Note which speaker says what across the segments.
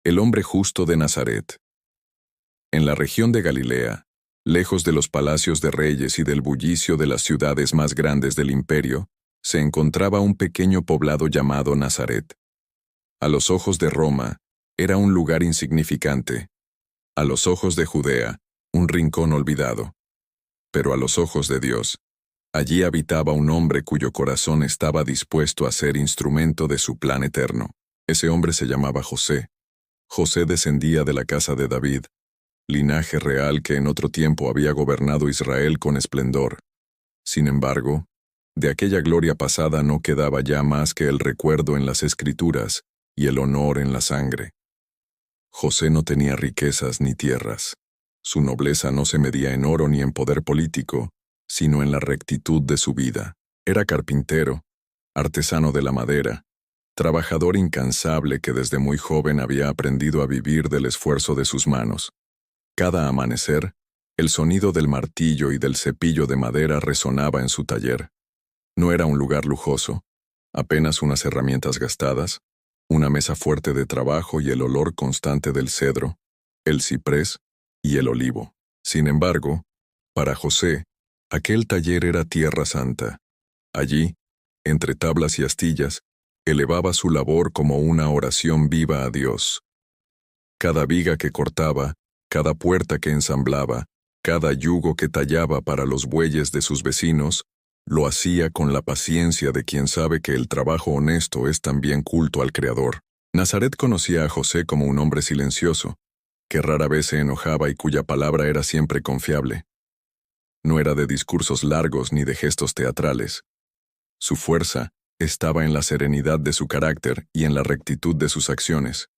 Speaker 1: El hombre justo de Nazaret. En la región de Galilea, lejos de los palacios de reyes y del bullicio de las ciudades más grandes del imperio, se encontraba un pequeño poblado llamado Nazaret. A los ojos de Roma, era un lugar insignificante. A los ojos de Judea, un rincón olvidado. Pero a los ojos de Dios, allí habitaba un hombre cuyo corazón estaba dispuesto a ser instrumento de su plan eterno. Ese hombre se llamaba José. José descendía de la casa de David, linaje real que en otro tiempo había gobernado Israel con esplendor. Sin embargo, de aquella gloria pasada no quedaba ya más que el recuerdo en las Escrituras y el honor en la sangre. José no tenía riquezas ni tierras. Su nobleza no se medía en oro ni en poder político, sino en la rectitud de su vida. Era carpintero, artesano de la madera, trabajador incansable que desde muy joven había aprendido a vivir del esfuerzo de sus manos. Cada amanecer, el sonido del martillo y del cepillo de madera resonaba en su taller. No era un lugar lujoso, apenas unas herramientas gastadas, una mesa fuerte de trabajo y el olor constante del cedro, el ciprés y el olivo. Sin embargo, para José, aquel taller era tierra santa. Allí, entre tablas y astillas, elevaba su labor como una oración viva a Dios. Cada viga que cortaba, cada puerta que ensamblaba, cada yugo que tallaba para los bueyes de sus vecinos, lo hacía con la paciencia de quien sabe que el trabajo honesto es también culto al Creador. Nazaret conocía a José como un hombre silencioso, que rara vez se enojaba y cuya palabra era siempre confiable. No era de discursos largos ni de gestos teatrales. Su fuerza estaba en la serenidad de su carácter y en la rectitud de sus acciones.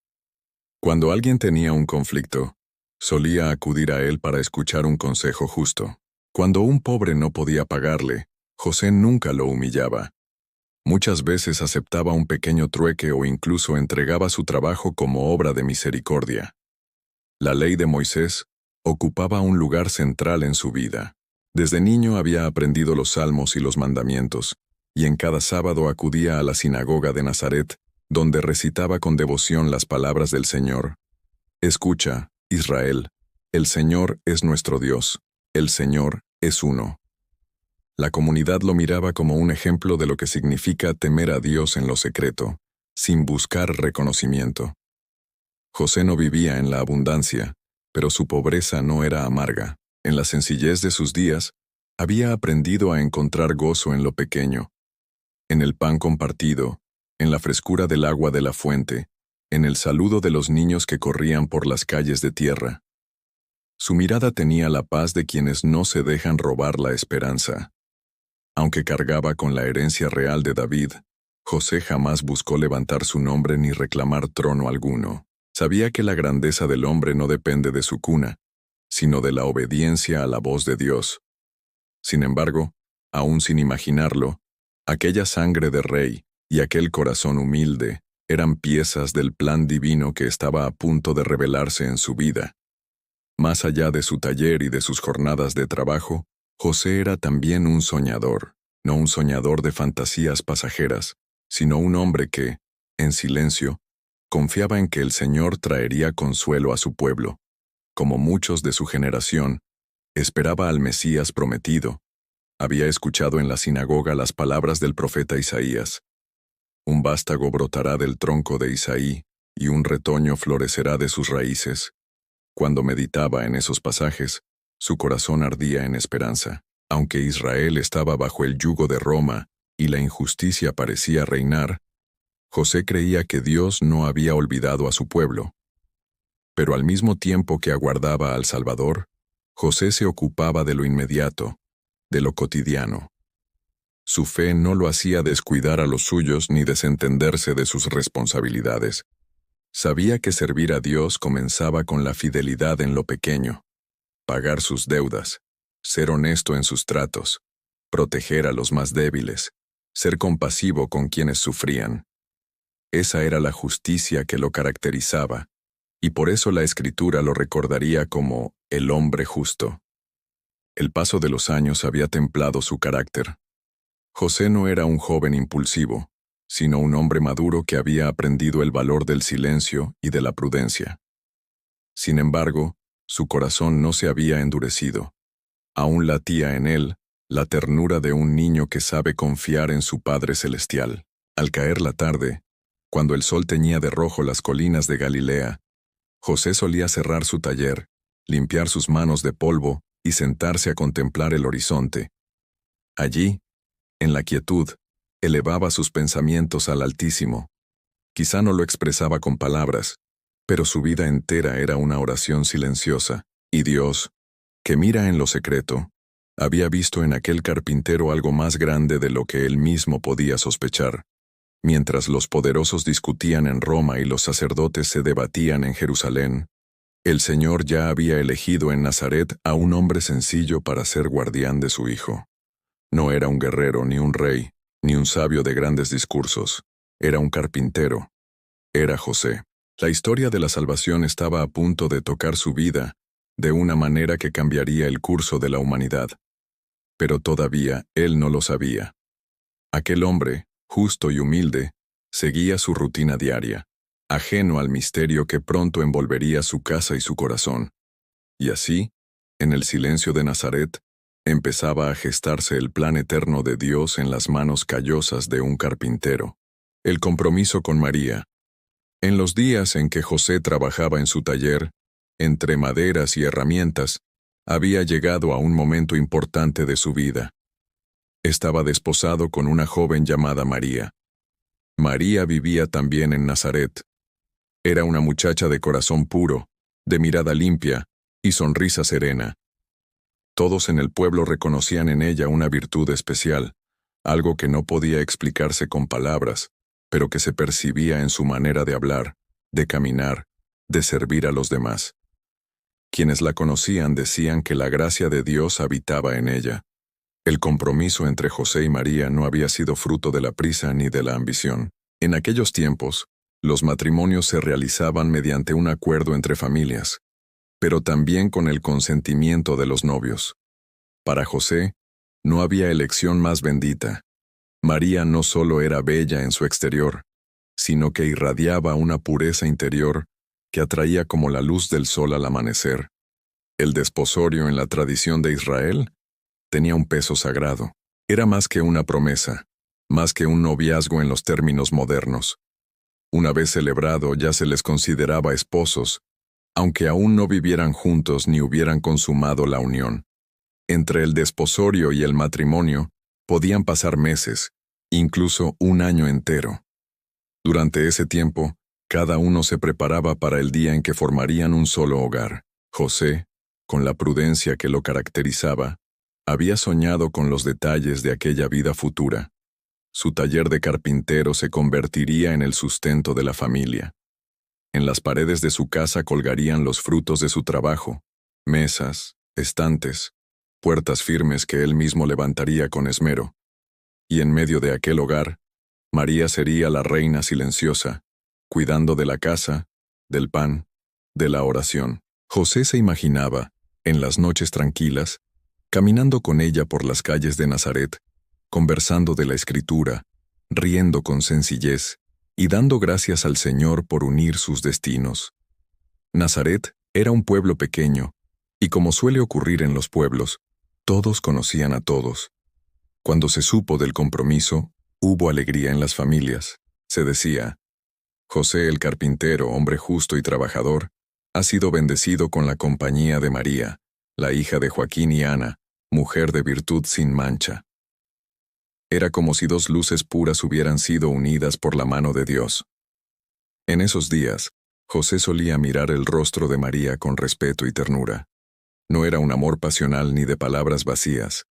Speaker 1: Cuando alguien tenía un conflicto, solía acudir a él para escuchar un consejo justo. Cuando un pobre no podía pagarle, José nunca lo humillaba. Muchas veces aceptaba un pequeño trueque o incluso entregaba su trabajo como obra de misericordia. La ley de Moisés ocupaba un lugar central en su vida. Desde niño había aprendido los salmos y los mandamientos, y en cada sábado acudía a la sinagoga de Nazaret, donde recitaba con devoción las palabras del Señor. Escucha, Israel, el Señor es nuestro Dios, el Señor es uno. La comunidad lo miraba como un ejemplo de lo que significa temer a Dios en lo secreto, sin buscar reconocimiento. José no vivía en la abundancia, pero su pobreza no era amarga. En la sencillez de sus días, había aprendido a encontrar gozo en lo pequeño, en el pan compartido, en la frescura del agua de la fuente, en el saludo de los niños que corrían por las calles de tierra. Su mirada tenía la paz de quienes no se dejan robar la esperanza. Aunque cargaba con la herencia real de David, José jamás buscó levantar su nombre ni reclamar trono alguno. Sabía que la grandeza del hombre no depende de su cuna, sino de la obediencia a la voz de Dios. Sin embargo, aún sin imaginarlo, aquella sangre de rey y aquel corazón humilde eran piezas del plan divino que estaba a punto de revelarse en su vida. Más allá de su taller y de sus jornadas de trabajo, José era también un soñador, no un soñador de fantasías pasajeras, sino un hombre que, en silencio, confiaba en que el Señor traería consuelo a su pueblo. Como muchos de su generación, esperaba al Mesías prometido. Había escuchado en la sinagoga las palabras del profeta Isaías. Un vástago brotará del tronco de Isaí, y un retoño florecerá de sus raíces. Cuando meditaba en esos pasajes, su corazón ardía en esperanza. Aunque Israel estaba bajo el yugo de Roma y la injusticia parecía reinar, José creía que Dios no había olvidado a su pueblo. Pero al mismo tiempo que aguardaba al Salvador, José se ocupaba de lo inmediato, de lo cotidiano. Su fe no lo hacía descuidar a los suyos ni desentenderse de sus responsabilidades. Sabía que servir a Dios comenzaba con la fidelidad en lo pequeño, pagar sus deudas, ser honesto en sus tratos, proteger a los más débiles, ser compasivo con quienes sufrían. Esa era la justicia que lo caracterizaba, y por eso la Escritura lo recordaría como el hombre justo. El paso de los años había templado su carácter. José no era un joven impulsivo, sino un hombre maduro que había aprendido el valor del silencio y de la prudencia. Sin embargo, su corazón no se había endurecido. Aún latía en él la ternura de un niño que sabe confiar en su Padre Celestial. Al caer la tarde, cuando el sol teñía de rojo las colinas de Galilea, José solía cerrar su taller, limpiar sus manos de polvo y sentarse a contemplar el horizonte. Allí, en la quietud, elevaba sus pensamientos al Altísimo. Quizá no lo expresaba con palabras, pero su vida entera era una oración silenciosa, y Dios, que mira en lo secreto, había visto en aquel carpintero algo más grande de lo que él mismo podía sospechar. Mientras los poderosos discutían en Roma y los sacerdotes se debatían en Jerusalén, el Señor ya había elegido en Nazaret a un hombre sencillo para ser guardián de su hijo. No era un guerrero ni un rey, ni un sabio de grandes discursos. Era un carpintero. Era José. La historia de la salvación estaba a punto de tocar su vida de una manera que cambiaría el curso de la humanidad. Pero todavía él no lo sabía. Aquel hombre, justo y humilde, seguía su rutina diaria, ajeno al misterio que pronto envolvería su casa y su corazón. Y así, en el silencio de Nazaret, empezaba a gestarse el plan eterno de Dios en las manos callosas de un carpintero. El compromiso con María. En los días en que José trabajaba en su taller, entre maderas y herramientas, había llegado a un momento importante de su vida. Estaba desposado con una joven llamada María. María vivía también en Nazaret. Era una muchacha de corazón puro, de mirada limpia y sonrisa serena. Todos en el pueblo reconocían en ella una virtud especial, algo que no podía explicarse con palabras, pero que se percibía en su manera de hablar, de caminar, de servir a los demás. Quienes la conocían decían que la gracia de Dios habitaba en ella. El compromiso entre José y María no había sido fruto de la prisa ni de la ambición. En aquellos tiempos, los matrimonios se realizaban mediante un acuerdo entre familias, pero también con el consentimiento de los novios. Para José, no había elección más bendita. María no solo era bella en su exterior, sino que irradiaba una pureza interior que atraía como la luz del sol al amanecer. El desposorio en la tradición de Israel tenía un peso sagrado. Era más que una promesa, más que un noviazgo en los términos modernos. Una vez celebrado ya se les consideraba esposos, aunque aún no vivieran juntos ni hubieran consumado la unión. Entre el desposorio y el matrimonio podían pasar meses, incluso un año entero. Durante ese tiempo, cada uno se preparaba para el día en que formarían un solo hogar. José, con la prudencia que lo caracterizaba, había soñado con los detalles de aquella vida futura. Su taller de carpintero se convertiría en el sustento de la familia. En las paredes de su casa colgarían los frutos de su trabajo, mesas, estantes, puertas firmes que él mismo levantaría con esmero. Y en medio de aquel hogar, María sería la reina silenciosa, cuidando de la casa, del pan, de la oración. José se imaginaba, en las noches tranquilas, caminando con ella por las calles de Nazaret, conversando de la Escritura, riendo con sencillez y dando gracias al Señor por unir sus destinos. Nazaret era un pueblo pequeño, y como suele ocurrir en los pueblos, todos conocían a todos. Cuando se supo del compromiso, hubo alegría en las familias. Se decía, José el carpintero, hombre justo y trabajador, ha sido bendecido con la compañía de María, la hija de Joaquín y Ana, mujer de virtud sin mancha. Era como si dos luces puras hubieran sido unidas por la mano de Dios. En esos días, José solía mirar el rostro de María con respeto y ternura. No era un amor pasional ni de palabras vacías,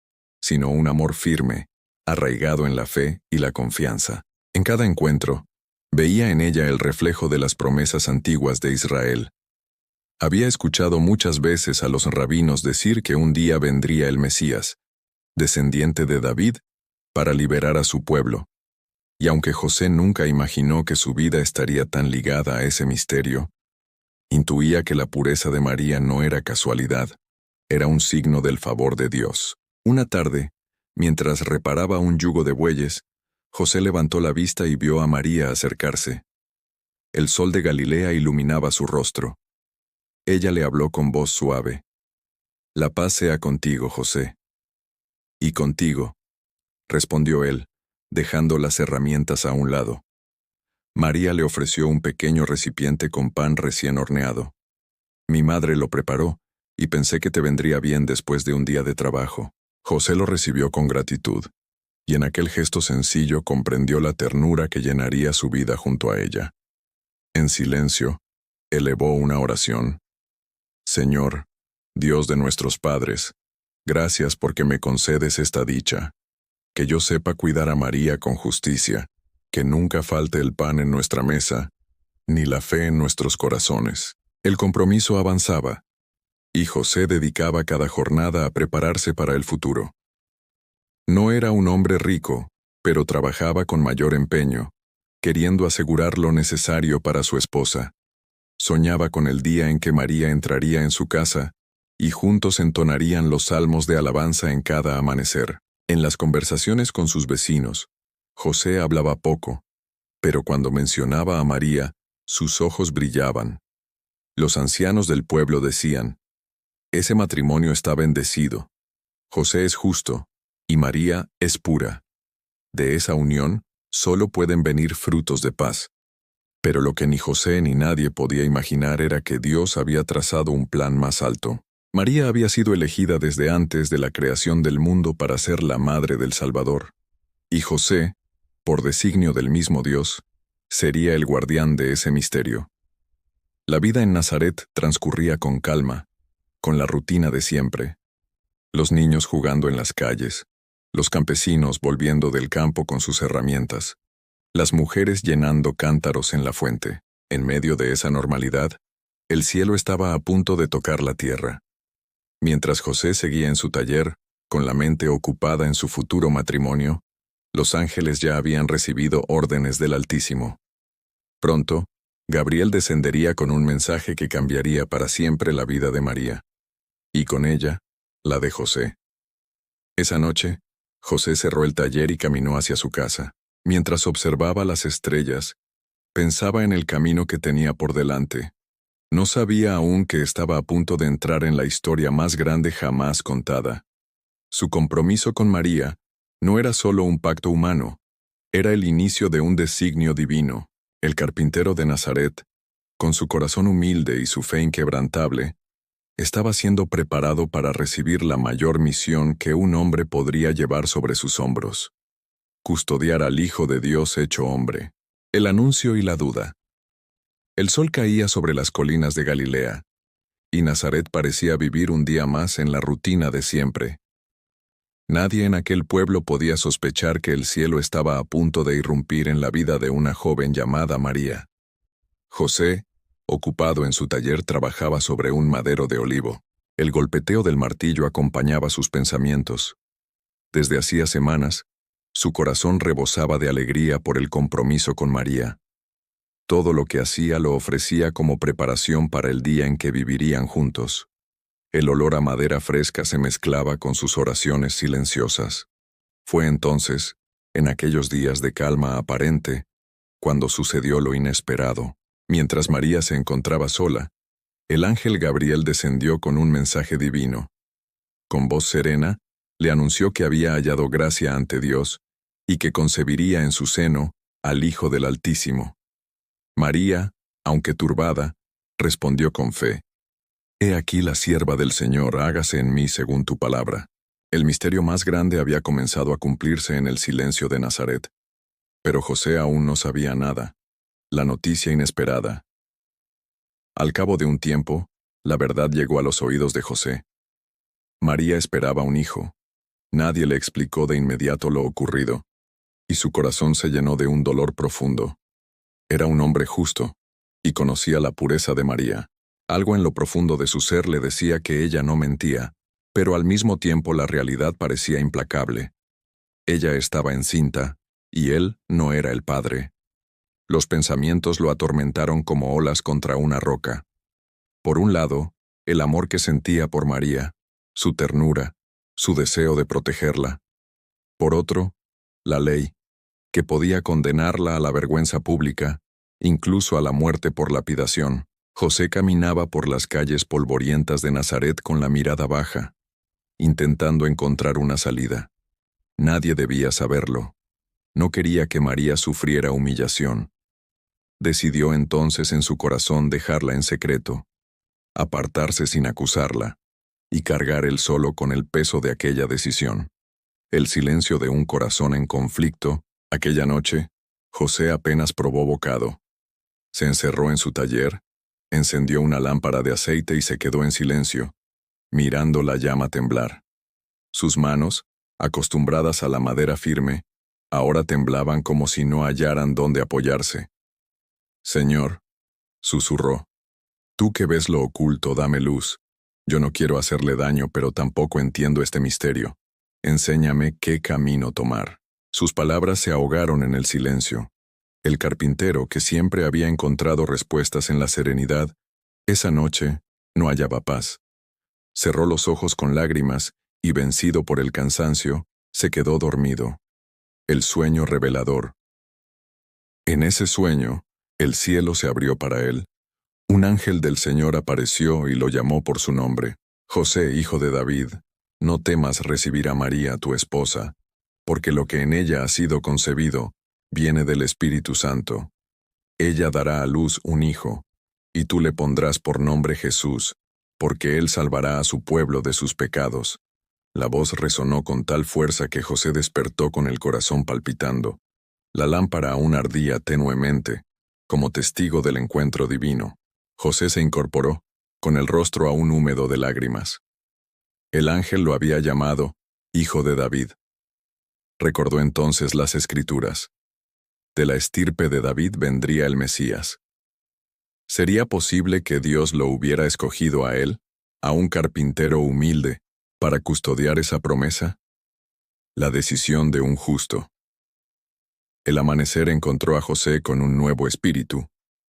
Speaker 1: sino un amor firme, arraigado en la fe y la confianza. En cada encuentro, veía en ella el reflejo de las promesas antiguas de Israel. Había escuchado muchas veces a los rabinos decir que un día vendría el Mesías, descendiente de David, para liberar a su pueblo. Y aunque José nunca imaginó que su vida estaría tan ligada a ese misterio, intuía que la pureza de María no era casualidad, era un signo del favor de Dios. Una tarde, mientras reparaba un yugo de bueyes, José levantó la vista y vio a María acercarse. El sol de Galilea iluminaba su rostro. Ella le habló con voz suave. «La paz sea contigo, José». «Y contigo», respondió él, dejando las herramientas a un lado. María le ofreció un pequeño recipiente con pan recién horneado. «Mi madre lo preparó, y pensé que te vendría bien después de un día de trabajo». José lo recibió con gratitud, y en aquel gesto sencillo comprendió la ternura que llenaría su vida junto a ella. En silencio, elevó una oración. «Señor, Dios de nuestros padres, gracias porque me concedes esta dicha, que yo sepa cuidar a María con justicia, que nunca falte el pan en nuestra mesa, ni la fe en nuestros corazones». El compromiso avanzaba, y José dedicaba cada jornada a prepararse para el futuro. No era un hombre rico, pero trabajaba con mayor empeño, queriendo asegurar lo necesario para su esposa. Soñaba con el día en que María entraría en su casa, y juntos entonarían los salmos de alabanza en cada amanecer. En las conversaciones con sus vecinos, José hablaba poco, pero cuando mencionaba a María, sus ojos brillaban. Los ancianos del pueblo decían: «Ese matrimonio está bendecido. José es justo, y María es pura. De esa unión solo pueden venir frutos de paz». Pero lo que ni José ni nadie podía imaginar era que Dios había trazado un plan más alto. María había sido elegida desde antes de la creación del mundo para ser la madre del Salvador. Y José, por designio del mismo Dios, sería el guardián de ese misterio. La vida en Nazaret transcurría con calma, con la rutina de siempre. Los niños jugando en las calles, los campesinos volviendo del campo con sus herramientas, las mujeres llenando cántaros en la fuente. En medio de esa normalidad, el cielo estaba a punto de tocar la tierra. Mientras José seguía en su taller, con la mente ocupada en su futuro matrimonio, los ángeles ya habían recibido órdenes del Altísimo. Pronto, Gabriel descendería con un mensaje que cambiaría para siempre la vida de María, y con ella, la de José. Esa noche, José cerró el taller y caminó hacia su casa. Mientras observaba las estrellas, pensaba en el camino que tenía por delante. No sabía aún que estaba a punto de entrar en la historia más grande jamás contada. Su compromiso con María no era solo un pacto humano, era el inicio de un designio divino. El carpintero de Nazaret, con su corazón humilde y su fe inquebrantable, estaba siendo preparado para recibir la mayor misión que un hombre podría llevar sobre sus hombros: custodiar al Hijo de Dios hecho hombre. El anuncio y la duda. El sol caía sobre las colinas de Galilea, y Nazaret parecía vivir un día más en la rutina de siempre. Nadie en aquel pueblo podía sospechar que el cielo estaba a punto de irrumpir en la vida de una joven llamada María. José, ocupado en su taller, trabajaba sobre un madero de olivo. El golpeteo del martillo acompañaba sus pensamientos. Desde hacía semanas, su corazón rebosaba de alegría por el compromiso con María. Todo lo que hacía lo ofrecía como preparación para el día en que vivirían juntos. El olor a madera fresca se mezclaba con sus oraciones silenciosas. Fue entonces, en aquellos días de calma aparente, cuando sucedió lo inesperado. Mientras María se encontraba sola, el ángel Gabriel descendió con un mensaje divino. Con voz serena, le anunció que había hallado gracia ante Dios y que concebiría en su seno al Hijo del Altísimo. María, aunque turbada, respondió con fe: «He aquí la sierva del Señor, hágase en mí según tu palabra». El misterio más grande había comenzado a cumplirse en el silencio de Nazaret. Pero José aún no sabía nada. La noticia inesperada. Al cabo de un tiempo, la verdad llegó a los oídos de José. María esperaba un hijo. Nadie le explicó de inmediato lo ocurrido, y su corazón se llenó de un dolor profundo. Era un hombre justo, y conocía la pureza de María. Algo en lo profundo de su ser le decía que ella no mentía, pero al mismo tiempo la realidad parecía implacable. Ella estaba encinta, y él no era el padre. Los pensamientos lo atormentaron como olas contra una roca. Por un lado, el amor que sentía por María, su ternura, su deseo de protegerla. Por otro, la ley, que podía condenarla a la vergüenza pública, incluso a la muerte por lapidación. José caminaba por las calles polvorientas de Nazaret con la mirada baja, intentando encontrar una salida. Nadie debía saberlo. No quería que María sufriera humillación. Decidió entonces en su corazón dejarla en secreto, apartarse sin acusarla, y cargar él solo con el peso de aquella decisión. El silencio de un corazón en conflicto. Aquella noche, José apenas probó bocado. Se encerró en su taller, encendió una lámpara de aceite y se quedó en silencio, mirando la llama temblar. Sus manos, acostumbradas a la madera firme, ahora temblaban como si no hallaran dónde apoyarse. «Señor», susurró, «tú que ves lo oculto, dame luz. Yo no quiero hacerle daño, pero tampoco entiendo este misterio. Enséñame qué camino tomar». Sus palabras se ahogaron en el silencio. El carpintero, que siempre había encontrado respuestas en la serenidad, esa noche no hallaba paz. Cerró los ojos con lágrimas y, vencido por el cansancio, se quedó dormido. El sueño revelador. En ese sueño, el cielo se abrió para él. Un ángel del Señor apareció y lo llamó por su nombre. «José, hijo de David, no temas recibir a María, tu esposa, porque lo que en ella ha sido concebido viene del Espíritu Santo. Ella dará a luz un hijo, y tú le pondrás por nombre Jesús, porque él salvará a su pueblo de sus pecados». La voz resonó con tal fuerza que José despertó con el corazón palpitando. La lámpara aún ardía tenuemente, como testigo del encuentro divino. José se incorporó, con el rostro aún húmedo de lágrimas. El ángel lo había llamado Hijo de David. Recordó entonces las Escrituras. De la estirpe de David vendría el Mesías. ¿Sería posible que Dios lo hubiera escogido a él, a un carpintero humilde, para custodiar esa promesa? La decisión de un justo. El amanecer encontró a José con un nuevo espíritu.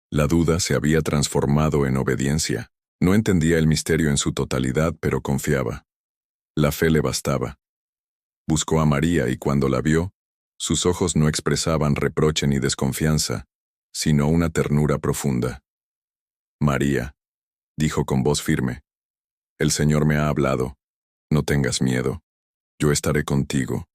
Speaker 1: La duda se había transformado en obediencia. No entendía el misterio en su totalidad, pero confiaba. La fe le bastaba. Buscó a María y cuando la vio, sus ojos no expresaban reproche ni desconfianza, sino una ternura profunda. «María», dijo con voz firme, «el Señor me ha hablado. No tengas miedo. Yo estaré contigo».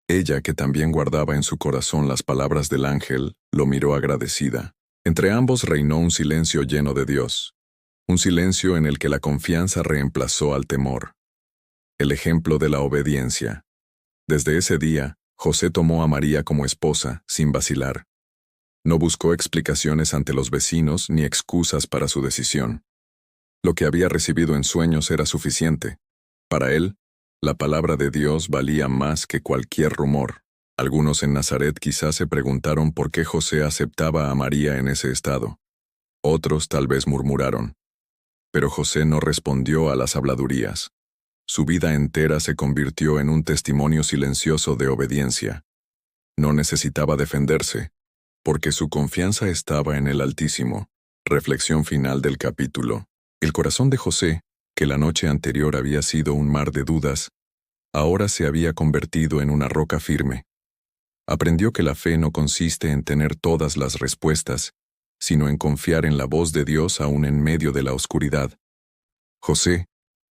Speaker 1: Ella, que también guardaba en su corazón las palabras del ángel, lo miró agradecida. Entre ambos reinó un silencio lleno de Dios, un silencio en el que la confianza reemplazó al temor. El ejemplo de la obediencia. Desde ese día, José tomó a María como esposa, sin vacilar. No buscó explicaciones ante los vecinos ni excusas para su decisión. Lo que había recibido en sueños era suficiente. Para él, la palabra de Dios valía más que cualquier rumor. Algunos en Nazaret quizás se preguntaron por qué José aceptaba a María en ese estado. Otros tal vez murmuraron. Pero José no respondió a las habladurías. Su vida entera se convirtió en un testimonio silencioso de obediencia. No necesitaba defenderse, porque su confianza estaba en el Altísimo. Reflexión final del capítulo. El corazón de José, que la noche anterior había sido un mar de dudas, ahora se había convertido en una roca firme. Aprendió que la fe no consiste en tener todas las respuestas, sino en confiar en la voz de Dios aún en medio de la oscuridad. José,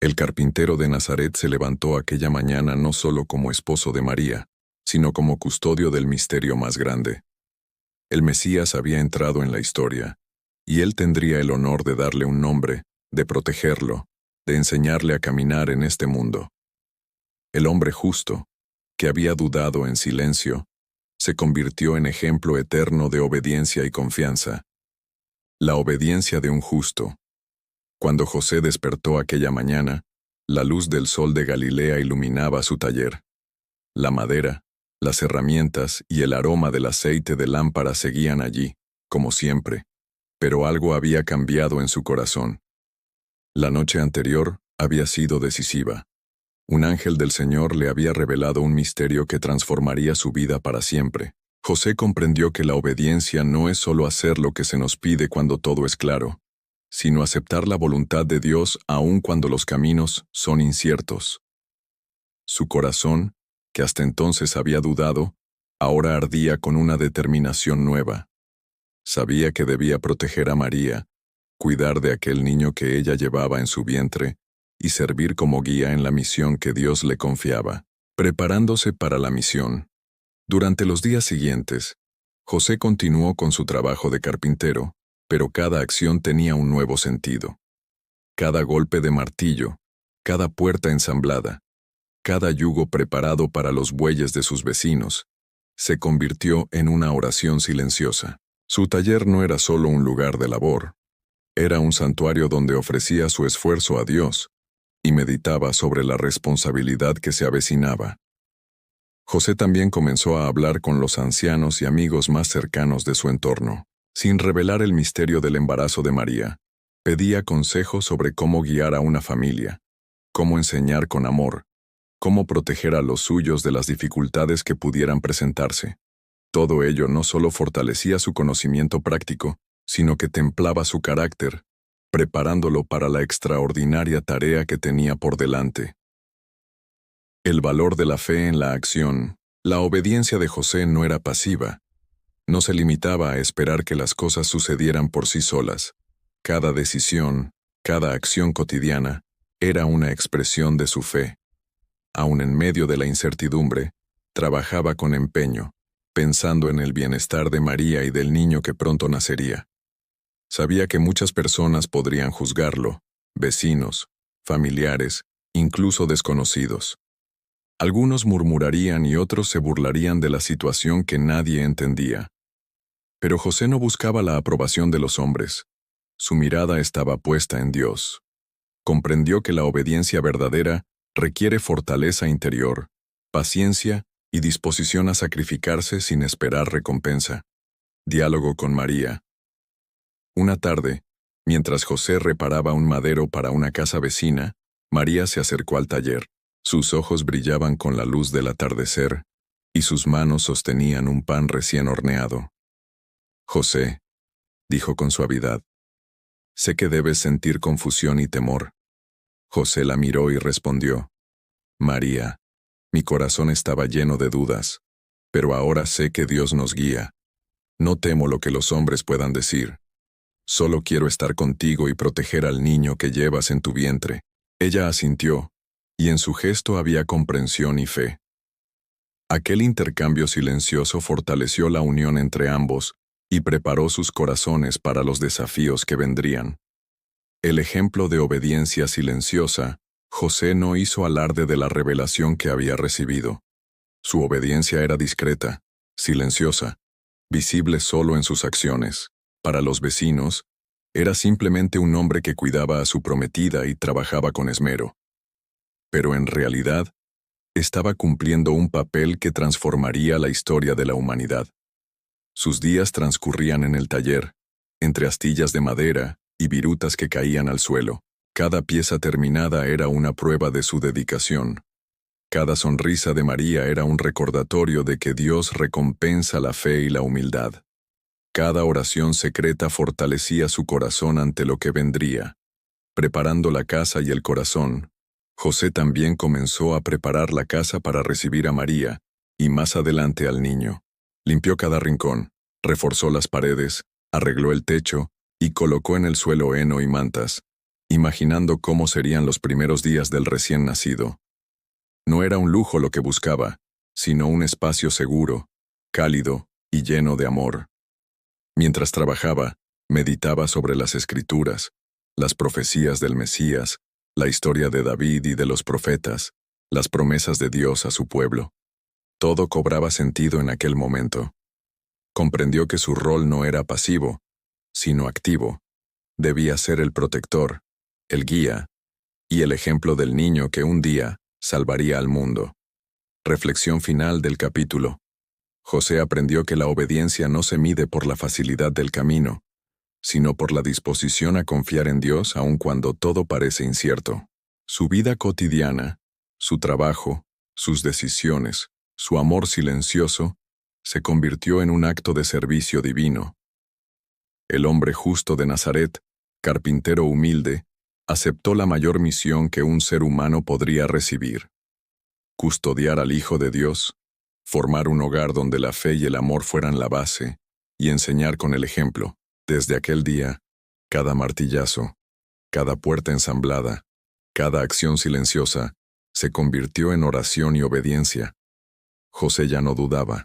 Speaker 1: el carpintero de Nazaret, se levantó aquella mañana no solo como esposo de María, sino como custodio del misterio más grande. El Mesías había entrado en la historia, y él tendría el honor de darle un nombre, de protegerlo, de enseñarle a caminar en este mundo. El hombre justo, que había dudado en silencio, se convirtió en ejemplo eterno de obediencia y confianza. La obediencia de un justo. Cuando José despertó aquella mañana, la luz del sol de Galilea iluminaba su taller. La madera, las herramientas y el aroma del aceite de lámpara seguían allí, como siempre, pero algo había cambiado en su corazón. La noche anterior había sido decisiva. Un ángel del Señor le había revelado un misterio que transformaría su vida para siempre. José comprendió que la obediencia no es solo hacer lo que se nos pide cuando todo es claro, sino aceptar la voluntad de Dios aun cuando los caminos son inciertos. Su corazón, que hasta entonces había dudado, Ahora ardía con una determinación nueva. Sabía que debía proteger a María, cuidar de aquel niño que ella llevaba en su vientre y servir como guía en la misión que Dios le confiaba. Preparándose para la misión, durante los días siguientes, José continuó con su trabajo de carpintero, pero cada acción tenía un nuevo sentido. Cada golpe de martillo, cada puerta ensamblada, cada yugo preparado para los bueyes de sus vecinos, se convirtió en una oración silenciosa. Su taller no era solo un lugar de labor, era un santuario donde ofrecía su esfuerzo a Dios y meditaba sobre la responsabilidad que se avecinaba. José también comenzó a hablar con los ancianos y amigos más cercanos de su entorno. Sin revelar el misterio del embarazo de María, pedía consejos sobre cómo guiar a una familia, cómo enseñar con amor, cómo proteger a los suyos de las dificultades que pudieran presentarse. Todo ello no solo fortalecía su conocimiento práctico, sino que templaba su carácter, preparándolo para la extraordinaria tarea que tenía por delante. El valor de la fe en la acción. La obediencia de José no era pasiva. No se limitaba a esperar que las cosas sucedieran por sí solas. Cada decisión, cada acción cotidiana, era una expresión de su fe. Aun en medio de la incertidumbre, trabajaba con empeño, pensando en el bienestar de María y del niño que pronto nacería. Sabía que muchas personas podrían juzgarlo, vecinos, familiares, incluso desconocidos. Algunos murmurarían y otros se burlarían de la situación que nadie entendía. Pero José no buscaba la aprobación de los hombres. Su mirada estaba puesta en Dios. Comprendió que la obediencia verdadera requiere fortaleza interior, paciencia y disposición a sacrificarse sin esperar recompensa. Diálogo con María. Una tarde, mientras José reparaba un madero para una casa vecina, María se acercó al taller. Sus ojos brillaban con la luz del atardecer, y sus manos sostenían un pan recién horneado. José, dijo con suavidad, sé que debes sentir confusión y temor. José la miró y respondió, María, mi corazón estaba lleno de dudas, pero ahora sé que Dios nos guía. No temo lo que los hombres puedan decir. Solo quiero estar contigo y proteger al niño que llevas en tu vientre. Ella asintió, y en su gesto había comprensión y fe. Aquel intercambio silencioso fortaleció la unión entre ambos y preparó sus corazones para los desafíos que vendrían. El ejemplo de obediencia silenciosa, José no hizo alarde de la revelación que había recibido. Su obediencia era discreta, silenciosa, visible solo en sus acciones. Para los vecinos, era simplemente un hombre que cuidaba a su prometida y trabajaba con esmero. Pero en realidad, estaba cumpliendo un papel que transformaría la historia de la humanidad. Sus días transcurrían en el taller, entre astillas de madera y virutas que caían al suelo. Cada pieza terminada era una prueba de su dedicación. Cada sonrisa de María era un recordatorio de que Dios recompensa la fe y la humildad. Cada oración secreta fortalecía su corazón ante lo que vendría. Preparando la casa y el corazón, José también comenzó a preparar la casa para recibir a María, y más adelante al niño. Limpió cada rincón, reforzó las paredes, arregló el techo, y colocó en el suelo heno y mantas, imaginando cómo serían los primeros días del recién nacido. No era un lujo lo que buscaba, sino un espacio seguro, cálido y lleno de amor. Mientras trabajaba, meditaba sobre las Escrituras, las profecías del Mesías, la historia de David y de los profetas, las promesas de Dios a su pueblo. Todo cobraba sentido en aquel momento. Comprendió que su rol no era pasivo, sino activo. Debía ser el protector, el guía, y el ejemplo del niño que un día salvaría al mundo. Reflexión final del capítulo. José aprendió que la obediencia no se mide por la facilidad del camino, sino por la disposición a confiar en Dios aun cuando todo parece incierto. Su vida cotidiana, su trabajo, sus decisiones, su amor silencioso, se convirtió en un acto de servicio divino. El hombre justo de Nazaret, carpintero humilde, aceptó la mayor misión que un ser humano podría recibir: custodiar al Hijo de Dios, formar un hogar donde la fe y el amor fueran la base, y enseñar con el ejemplo. Desde aquel día, cada martillazo, cada puerta ensamblada, cada acción silenciosa, se convirtió en oración y obediencia. José ya no dudaba.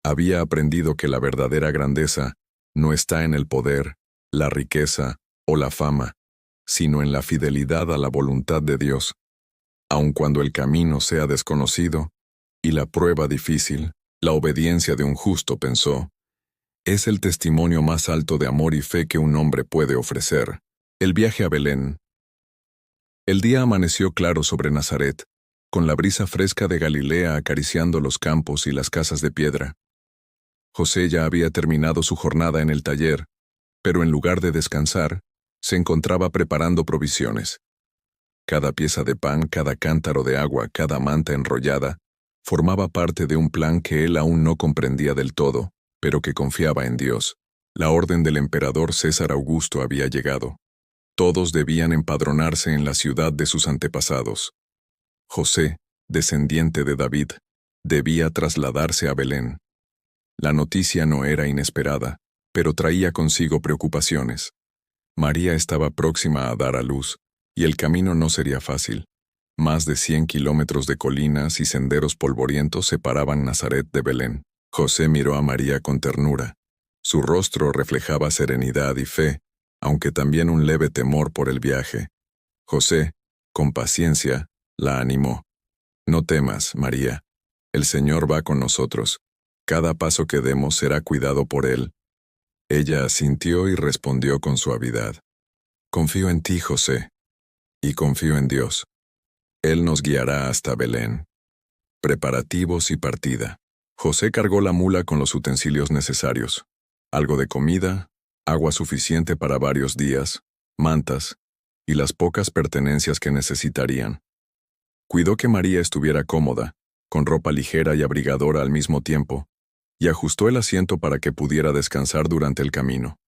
Speaker 1: Había aprendido que la verdadera grandeza no está en el poder, la riqueza o la fama, sino en la fidelidad a la voluntad de Dios. Aun cuando el camino sea desconocido y la prueba difícil, la obediencia de un justo, pensó, es el testimonio más alto de amor y fe que un hombre puede ofrecer. El viaje a Belén. El día amaneció claro sobre Nazaret, con la brisa fresca de Galilea acariciando los campos y las casas de piedra. José ya había terminado su jornada en el taller, pero en lugar de descansar, se encontraba preparando provisiones. Cada pieza de pan, cada cántaro de agua, cada manta enrollada, formaba parte de un plan que él aún no comprendía del todo, pero que confiaba en Dios. La orden del emperador César Augusto había llegado. Todos debían empadronarse en la ciudad de sus antepasados. José, descendiente de David, debía trasladarse a Belén. La noticia no era inesperada, pero traía consigo preocupaciones. María estaba próxima a dar a luz, y el camino no sería fácil. Más de 100 kilómetros de colinas y senderos polvorientos separaban Nazaret de Belén. José miró a María con ternura. Su rostro reflejaba serenidad y fe, aunque también un leve temor por el viaje. José, con paciencia, la animó. No temas, María. El Señor va con nosotros. Cada paso que demos será cuidado por Él. Ella asintió y respondió con suavidad. Confío en ti, José, y confío en Dios. Él nos guiará hasta Belén. Preparativos y partida. José cargó la mula con los utensilios necesarios. Algo de comida, agua suficiente para varios días, mantas y las pocas pertenencias que necesitarían. Cuidó que María estuviera cómoda, con ropa ligera y abrigadora al mismo tiempo, y ajustó el asiento para que pudiera descansar durante el camino.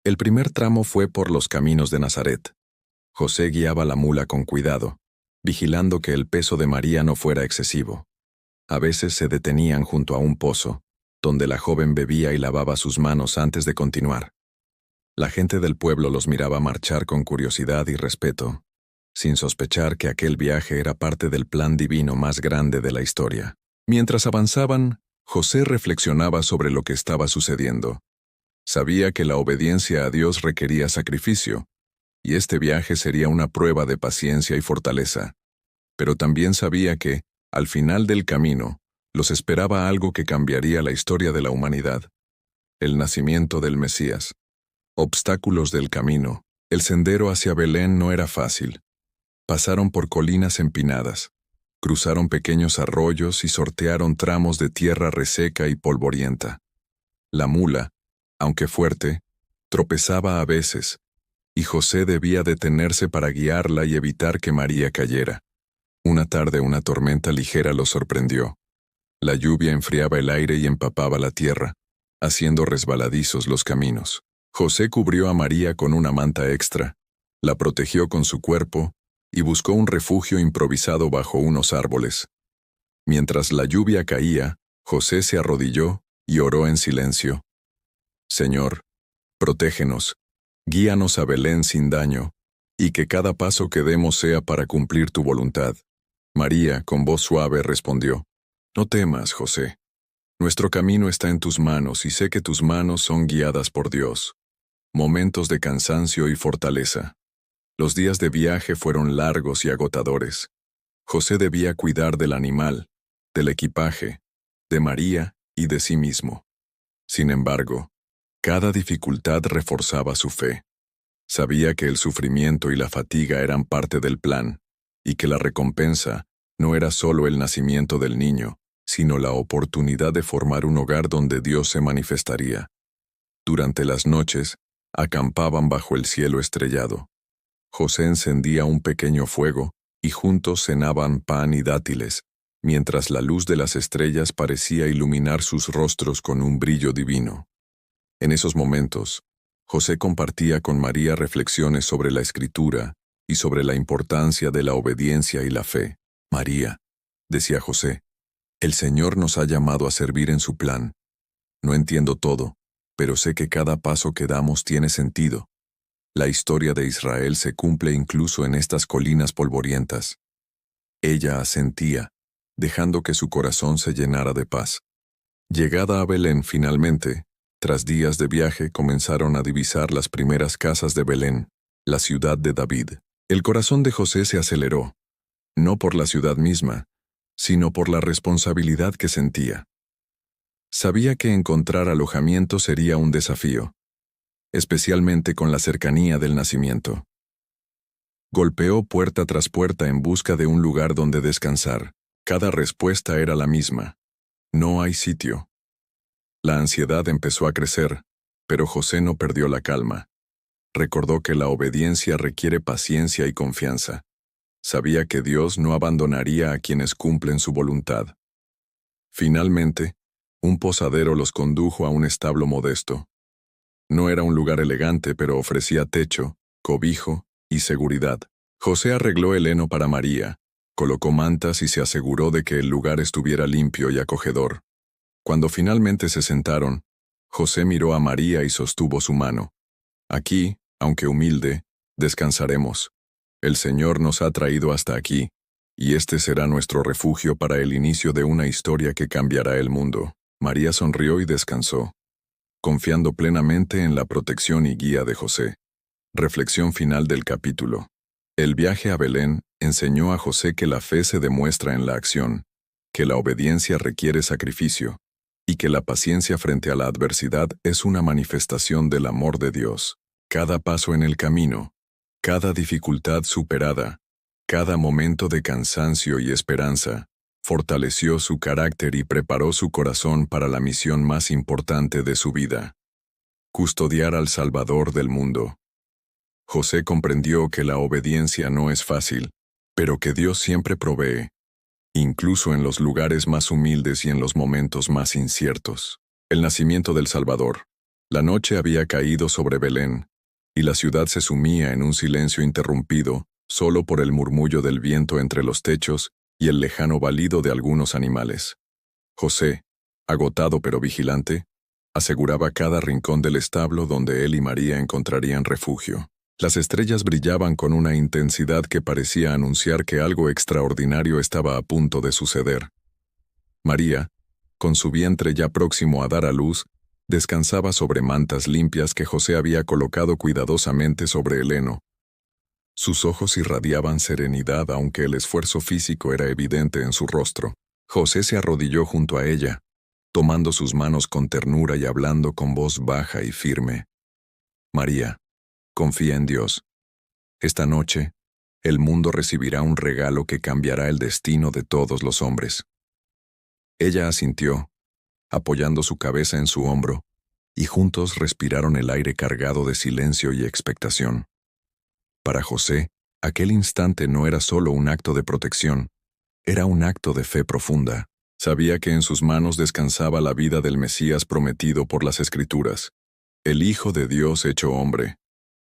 Speaker 1: El primer tramo fue por los caminos de Nazaret. José guiaba la mula con cuidado, vigilando que el peso de María no fuera excesivo. A veces se detenían junto a un pozo, donde la joven bebía y lavaba sus manos antes de continuar. La gente del pueblo los miraba marchar con curiosidad y respeto, sin sospechar que aquel viaje era parte del plan divino más grande de la historia. Mientras avanzaban, José reflexionaba sobre lo que estaba sucediendo. Sabía que la obediencia a Dios requería sacrificio, y este viaje sería una prueba de paciencia y fortaleza. Pero también sabía que, al final del camino, los esperaba algo que cambiaría la historia de la humanidad: el nacimiento del Mesías. Obstáculos del camino. El sendero hacia Belén no era fácil. Pasaron por colinas empinadas, cruzaron pequeños arroyos y sortearon tramos de tierra reseca y polvorienta. La mula, aunque fuerte, tropezaba a veces, y José debía detenerse para guiarla y evitar que María cayera. Una tarde una tormenta ligera los sorprendió. La lluvia enfriaba el aire y empapaba la tierra, haciendo resbaladizos los caminos. José cubrió a María con una manta extra, la protegió con su cuerpo y buscó un refugio improvisado bajo unos árboles. Mientras la lluvia caía, José se arrodilló y oró en silencio. Señor, protégenos, guíanos a Belén sin daño, y que cada paso que demos sea para cumplir tu voluntad. María, con voz suave, respondió: No temas, José. Nuestro camino está en tus manos y sé que tus manos son guiadas por Dios. Momentos de cansancio y fortaleza. Los días de viaje fueron largos y agotadores. José debía cuidar del animal, del equipaje, de María y de sí mismo. Sin embargo, cada dificultad reforzaba su fe. Sabía que el sufrimiento y la fatiga eran parte del plan, y que la recompensa no era solo el nacimiento del niño, sino la oportunidad de formar un hogar donde Dios se manifestaría. Durante las noches, acampaban bajo el cielo estrellado. José encendía un pequeño fuego, y juntos cenaban pan y dátiles, mientras la luz de las estrellas parecía iluminar sus rostros con un brillo divino. En esos momentos, José compartía con María reflexiones sobre la Escritura y sobre la importancia de la obediencia y la fe. María, decía José, El Señor nos ha llamado a servir en su plan. No entiendo todo, pero sé que cada paso que damos tiene sentido. La historia de Israel se cumple incluso en estas colinas polvorientas. Ella asentía, dejando que su corazón se llenara de paz. Llegada a Belén finalmente, tras días de viaje comenzaron a divisar las primeras casas de Belén, la ciudad de David. El corazón de José se aceleró, no por la ciudad misma, sino por la responsabilidad que sentía. Sabía que encontrar alojamiento sería un desafío, especialmente con la cercanía del nacimiento. Golpeó puerta tras puerta en busca de un lugar donde descansar. Cada respuesta era la misma: no hay sitio. La ansiedad empezó a crecer, pero José no perdió la calma. Recordó que la obediencia requiere paciencia y confianza. Sabía que Dios no abandonaría a quienes cumplen su voluntad. Finalmente, un posadero los condujo a un establo modesto. No era un lugar elegante, pero ofrecía techo, cobijo y seguridad. José arregló el heno para María, colocó mantas y se aseguró de que el lugar estuviera limpio y acogedor. Cuando finalmente se sentaron, José miró a María y sostuvo su mano. Aquí, aunque humilde, descansaremos. El Señor nos ha traído hasta aquí, y este será nuestro refugio para el inicio de una historia que cambiará el mundo. María sonrió y descansó, confiando plenamente en la protección y guía de José. Reflexión final del capítulo. El viaje a Belén enseñó a José que la fe se demuestra en la acción, que la obediencia requiere sacrificio, y que la paciencia frente a la adversidad es una manifestación del amor de Dios. Cada paso en el camino, cada dificultad superada, cada momento de cansancio y esperanza, fortaleció su carácter y preparó su corazón para la misión más importante de su vida: custodiar al Salvador del mundo. José comprendió que la obediencia no es fácil, pero que Dios siempre provee, incluso en los lugares más humildes y en los momentos más inciertos. El nacimiento del Salvador. La noche había caído sobre Belén, y la ciudad se sumía en un silencio interrumpido solo por el murmullo del viento entre los techos y el lejano balido de algunos animales. José, agotado pero vigilante, aseguraba cada rincón del establo donde él y María encontrarían refugio. Las estrellas brillaban con una intensidad que parecía anunciar que algo extraordinario estaba a punto de suceder. María, con su vientre ya próximo a dar a luz, descansaba sobre mantas limpias que José había colocado cuidadosamente sobre el heno. Sus ojos irradiaban serenidad aunque el esfuerzo físico era evidente en su rostro. José se arrodilló junto a ella, tomando sus manos con ternura y hablando con voz baja y firme. María, confía en Dios. Esta noche, el mundo recibirá un regalo que cambiará el destino de todos los hombres. Ella asintió, apoyando su cabeza en su hombro, y juntos respiraron el aire cargado de silencio y expectación. Para José, aquel instante no era solo un acto de protección, era un acto de fe profunda. Sabía que en sus manos descansaba la vida del Mesías prometido por las Escrituras, el Hijo de Dios hecho hombre.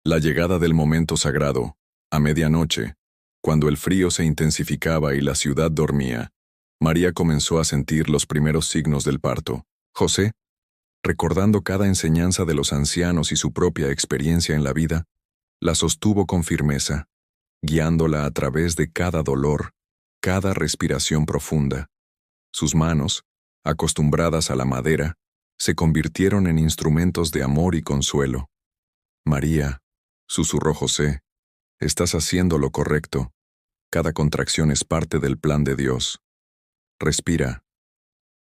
Speaker 1: La llegada del momento sagrado, a medianoche, cuando el frío se intensificaba y la ciudad dormía, María comenzó a sentir los primeros signos del parto. José, recordando cada enseñanza de los ancianos y su propia experiencia en la vida, la sostuvo con firmeza, guiándola a través de cada dolor, cada respiración profunda. Sus manos, acostumbradas a la madera, se convirtieron en instrumentos de amor y consuelo. María, susurró José, estás haciendo lo correcto. Cada contracción es parte del plan de Dios. Respira.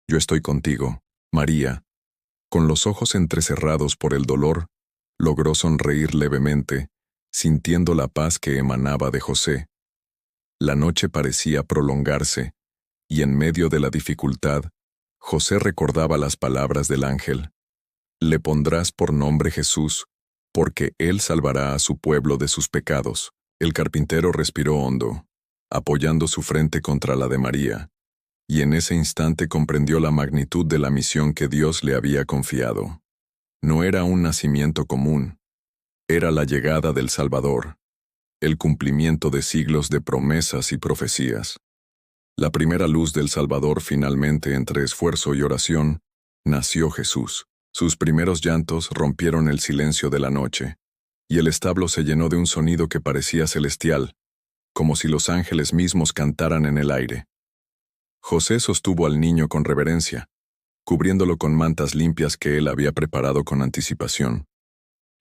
Speaker 1: Yo estoy contigo. María, con los ojos entrecerrados por el dolor, logró sonreír levemente, sintiendo la paz que emanaba de José. La noche parecía prolongarse, y en medio de la dificultad, José recordaba las palabras del ángel. Le pondrás por nombre Jesús, porque él salvará a su pueblo de sus pecados. El carpintero respiró hondo, apoyando su frente contra la de María, y en ese instante comprendió la magnitud de la misión que Dios le había confiado. No era un nacimiento común, era la llegada del Salvador, el cumplimiento de siglos de promesas y profecías. La primera luz del Salvador finalmente, entre esfuerzo y oración, nació Jesús. Sus primeros llantos rompieron el silencio de la noche, y el establo se llenó de un sonido que parecía celestial, como si los ángeles mismos cantaran en el aire. José sostuvo al niño con reverencia, cubriéndolo con mantas limpias que él había preparado con anticipación.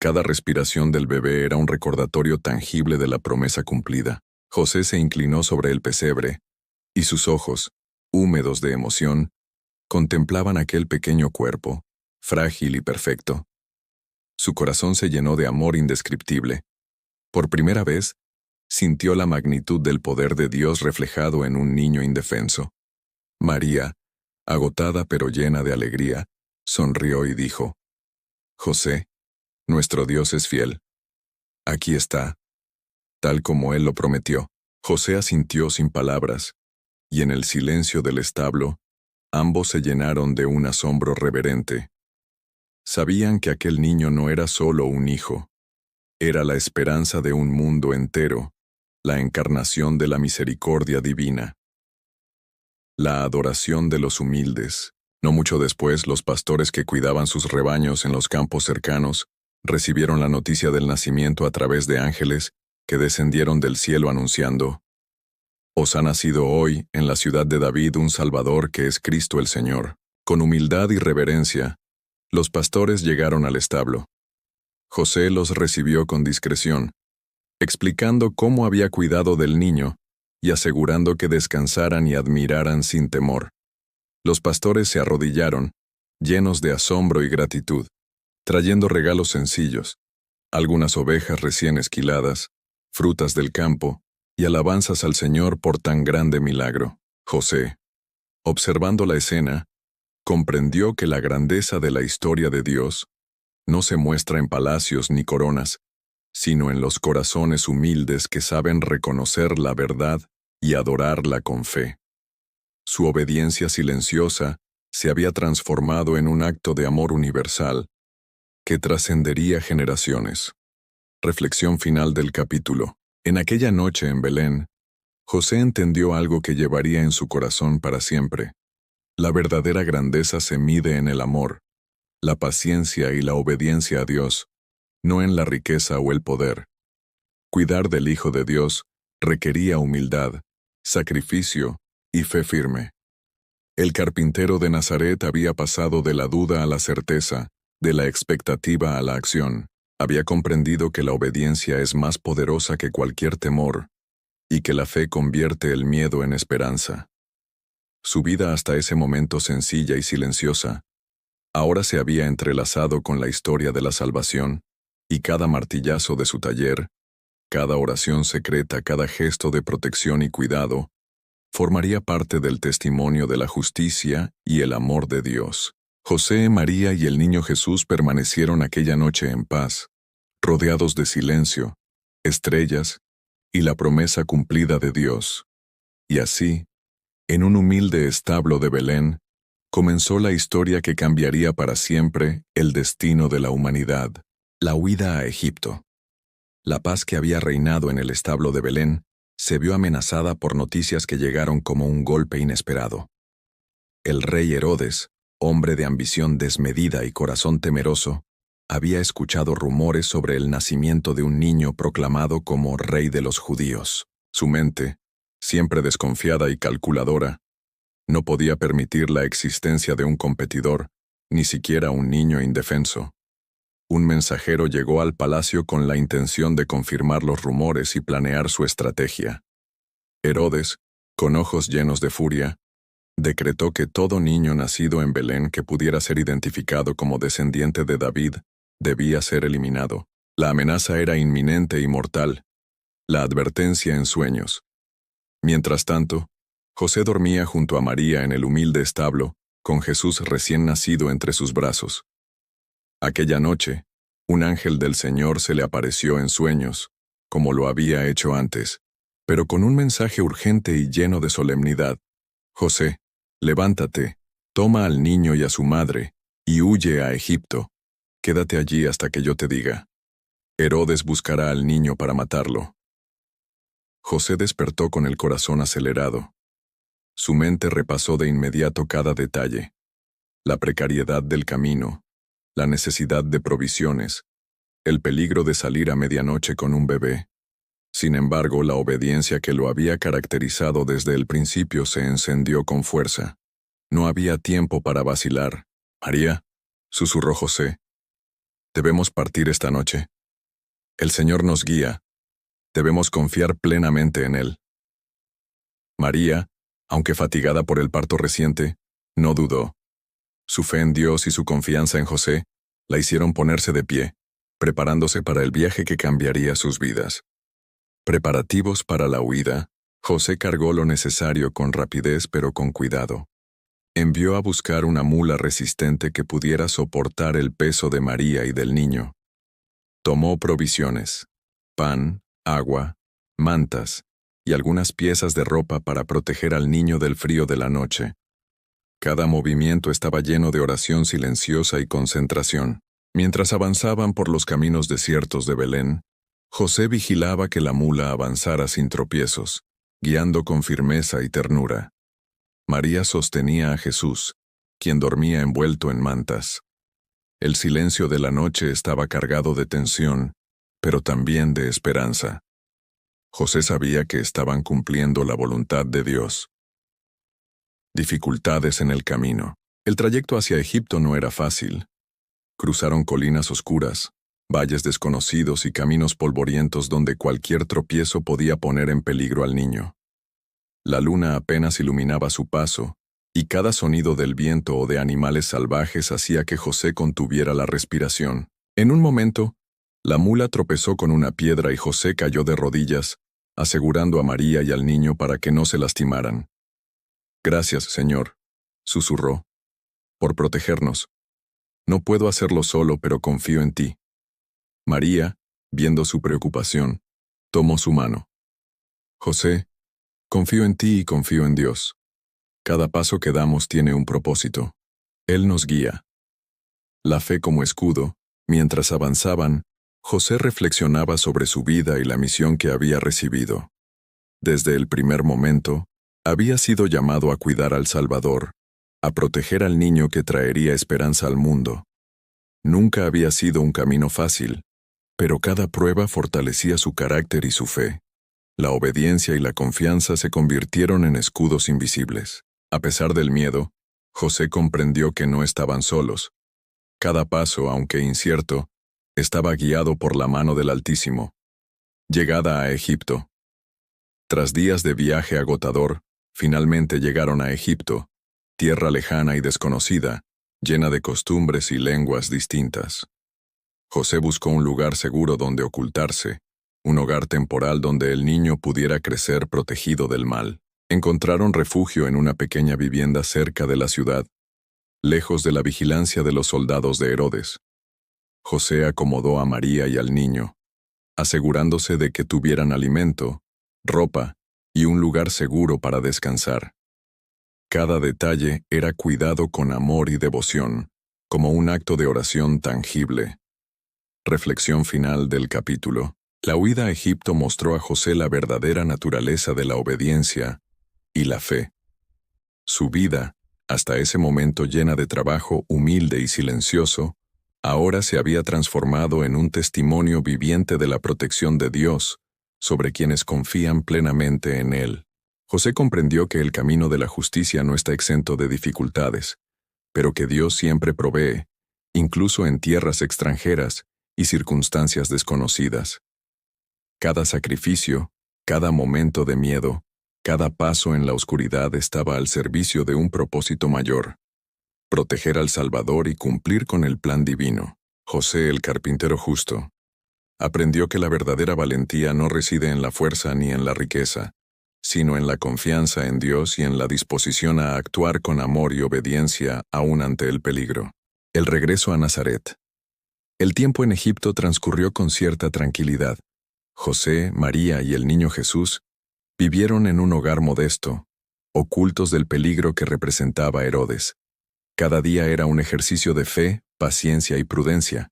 Speaker 1: Cada respiración del bebé era un recordatorio tangible de la promesa cumplida. José se inclinó sobre el pesebre, y sus ojos, húmedos de emoción, contemplaban aquel pequeño cuerpo, frágil y perfecto. Su corazón se llenó de amor indescriptible. Por primera vez, sintió la magnitud del poder de Dios reflejado en un niño indefenso. María, agotada pero llena de alegría, sonrió y dijo: «José, nuestro Dios es fiel. Aquí está, tal como Él lo prometió». José asintió sin palabras, y en el silencio del establo, ambos se llenaron de un asombro reverente. Sabían que aquel niño no era solo un hijo, era la esperanza de un mundo entero, la encarnación de la misericordia divina. La adoración de los humildes. No mucho después, los pastores que cuidaban sus rebaños en los campos cercanos recibieron la noticia del nacimiento a través de ángeles que descendieron del cielo anunciando: «Os ha nacido hoy, en la ciudad de David, un Salvador que es Cristo el Señor». Con humildad y reverencia, los pastores llegaron al establo. José los recibió con discreción, explicando cómo había cuidado del niño y asegurando que descansaran y admiraran sin temor. Los pastores se arrodillaron, llenos de asombro y gratitud, trayendo regalos sencillos, algunas ovejas recién esquiladas, frutas del campo y alabanzas al Señor por tan grande milagro. José, observando la escena, comprendió que la grandeza de la historia de Dios no se muestra en palacios ni coronas, sino en los corazones humildes que saben reconocer la verdad y adorarla con fe. Su obediencia silenciosa se había transformado en un acto de amor universal que trascendería generaciones. Reflexión final del capítulo. En aquella noche en Belén, José entendió algo que llevaría en su corazón para siempre. La verdadera grandeza se mide en el amor, la paciencia y la obediencia a Dios, no en la riqueza o el poder. Cuidar del Hijo de Dios requería humildad, sacrificio y fe firme. El carpintero de Nazaret había pasado de la duda a la certeza, de la expectativa a la acción. Había comprendido que la obediencia es más poderosa que cualquier temor, y que la fe convierte el miedo en esperanza. Su vida hasta ese momento sencilla y silenciosa, ahora se había entrelazado con la historia de la salvación, y cada martillazo de su taller, cada oración secreta, cada gesto de protección y cuidado, formaría parte del testimonio de la justicia y el amor de Dios. José, María y el niño Jesús permanecieron aquella noche en paz, rodeados de silencio, estrellas y la promesa cumplida de Dios. Y así, en un humilde establo de Belén, comenzó la historia que cambiaría para siempre el destino de la humanidad. La huida a Egipto. La paz que había reinado en el establo de Belén se vio amenazada por noticias que llegaron como un golpe inesperado. El rey Herodes, hombre de ambición desmedida y corazón temeroso, había escuchado rumores sobre el nacimiento de un niño proclamado como rey de los judíos. Su mente, siempre desconfiada y calculadora, no podía permitir la existencia de un competidor, ni siquiera un niño indefenso. Un mensajero llegó al palacio con la intención de confirmar los rumores y planear su estrategia. Herodes, con ojos llenos de furia, decretó que todo niño nacido en Belén que pudiera ser identificado como descendiente de David debía ser eliminado. La amenaza era inminente y mortal, la advertencia en sueños. Mientras tanto, José dormía junto a María en el humilde establo, con Jesús recién nacido entre sus brazos. Aquella noche, un ángel del Señor se le apareció en sueños, como lo había hecho antes, pero con un mensaje urgente y lleno de solemnidad. «José, levántate, toma al niño y a su madre, y huye a Egipto. Quédate allí hasta que yo te diga. Herodes buscará al niño para matarlo». José despertó con el corazón acelerado. Su mente repasó de inmediato cada detalle: la precariedad del camino, la necesidad de provisiones, el peligro de salir a medianoche con un bebé. Sin embargo, la obediencia que lo había caracterizado desde el principio se encendió con fuerza. No había tiempo para vacilar. «María», susurró José, «debemos partir esta noche. El Señor nos guía. Debemos confiar plenamente en Él». María, aunque fatigada por el parto reciente, no dudó. Su fe en Dios y su confianza en José la hicieron ponerse de pie, preparándose para el viaje que cambiaría sus vidas. Preparativos para la huida, José cargó lo necesario con rapidez pero con cuidado. Envió a buscar una mula resistente que pudiera soportar el peso de María y del niño. Tomó provisiones: pan, agua, mantas y algunas piezas de ropa para proteger al niño del frío de la noche. Cada movimiento estaba lleno de oración silenciosa y concentración. Mientras avanzaban por los caminos desiertos de Belén, José vigilaba que la mula avanzara sin tropiezos, guiando con firmeza y ternura. María sostenía a Jesús, quien dormía envuelto en mantas. El silencio de la noche estaba cargado de tensión, pero también de esperanza. José sabía que estaban cumpliendo la voluntad de Dios. Dificultades en el camino. El trayecto hacia Egipto no era fácil. Cruzaron colinas oscuras, valles desconocidos y caminos polvorientos donde cualquier tropiezo podía poner en peligro al niño. La luna apenas iluminaba su paso, y cada sonido del viento o de animales salvajes hacía que José contuviera la respiración. En un momento, la mula tropezó con una piedra y José cayó de rodillas, asegurando a María y al niño para que no se lastimaran. «Gracias, Señor», susurró, «por protegernos. No puedo hacerlo solo, pero confío en ti». María, viendo su preocupación, tomó su mano. «José, confío en ti y confío en Dios. Cada paso que damos tiene un propósito. Él nos guía». La fe como escudo, mientras avanzaban, José reflexionaba sobre su vida y la misión que había recibido. Desde el primer momento, había sido llamado a cuidar al Salvador, a proteger al niño que traería esperanza al mundo. Nunca había sido un camino fácil, pero cada prueba fortalecía su carácter y su fe. La obediencia y la confianza se convirtieron en escudos invisibles. A pesar del miedo, José comprendió que no estaban solos. Cada paso, aunque incierto, estaba guiado por la mano del Altísimo. Llegada a Egipto. Tras días de viaje agotador, finalmente llegaron a Egipto, tierra lejana y desconocida, llena de costumbres y lenguas distintas. José buscó un lugar seguro donde ocultarse, un hogar temporal donde el niño pudiera crecer protegido del mal. Encontraron refugio en una pequeña vivienda cerca de la ciudad, lejos de la vigilancia de los soldados de Herodes. José acomodó a María y al niño, asegurándose de que tuvieran alimento, ropa y un lugar seguro para descansar. Cada detalle era cuidado con amor y devoción, como un acto de oración tangible. Reflexión final del capítulo. La huida a Egipto mostró a José la verdadera naturaleza de la obediencia y la fe. Su vida, hasta ese momento llena de trabajo humilde y silencioso, ahora se había transformado en un testimonio viviente de la protección de Dios sobre quienes confían plenamente en Él. José comprendió que el camino de la justicia no está exento de dificultades, pero que Dios siempre provee, incluso en tierras extranjeras y circunstancias desconocidas. Cada sacrificio, cada momento de miedo, cada paso en la oscuridad estaba al servicio de un propósito mayor: proteger al Salvador y cumplir con el plan divino. José, el carpintero justo, aprendió que la verdadera valentía no reside en la fuerza ni en la riqueza, sino en la confianza en Dios y en la disposición a actuar con amor y obediencia aún ante el peligro. El regreso a Nazaret. El tiempo en Egipto transcurrió con cierta tranquilidad. José, María y el niño Jesús vivieron en un hogar modesto, ocultos del peligro que representaba Herodes. Cada día era un ejercicio de fe, paciencia y prudencia.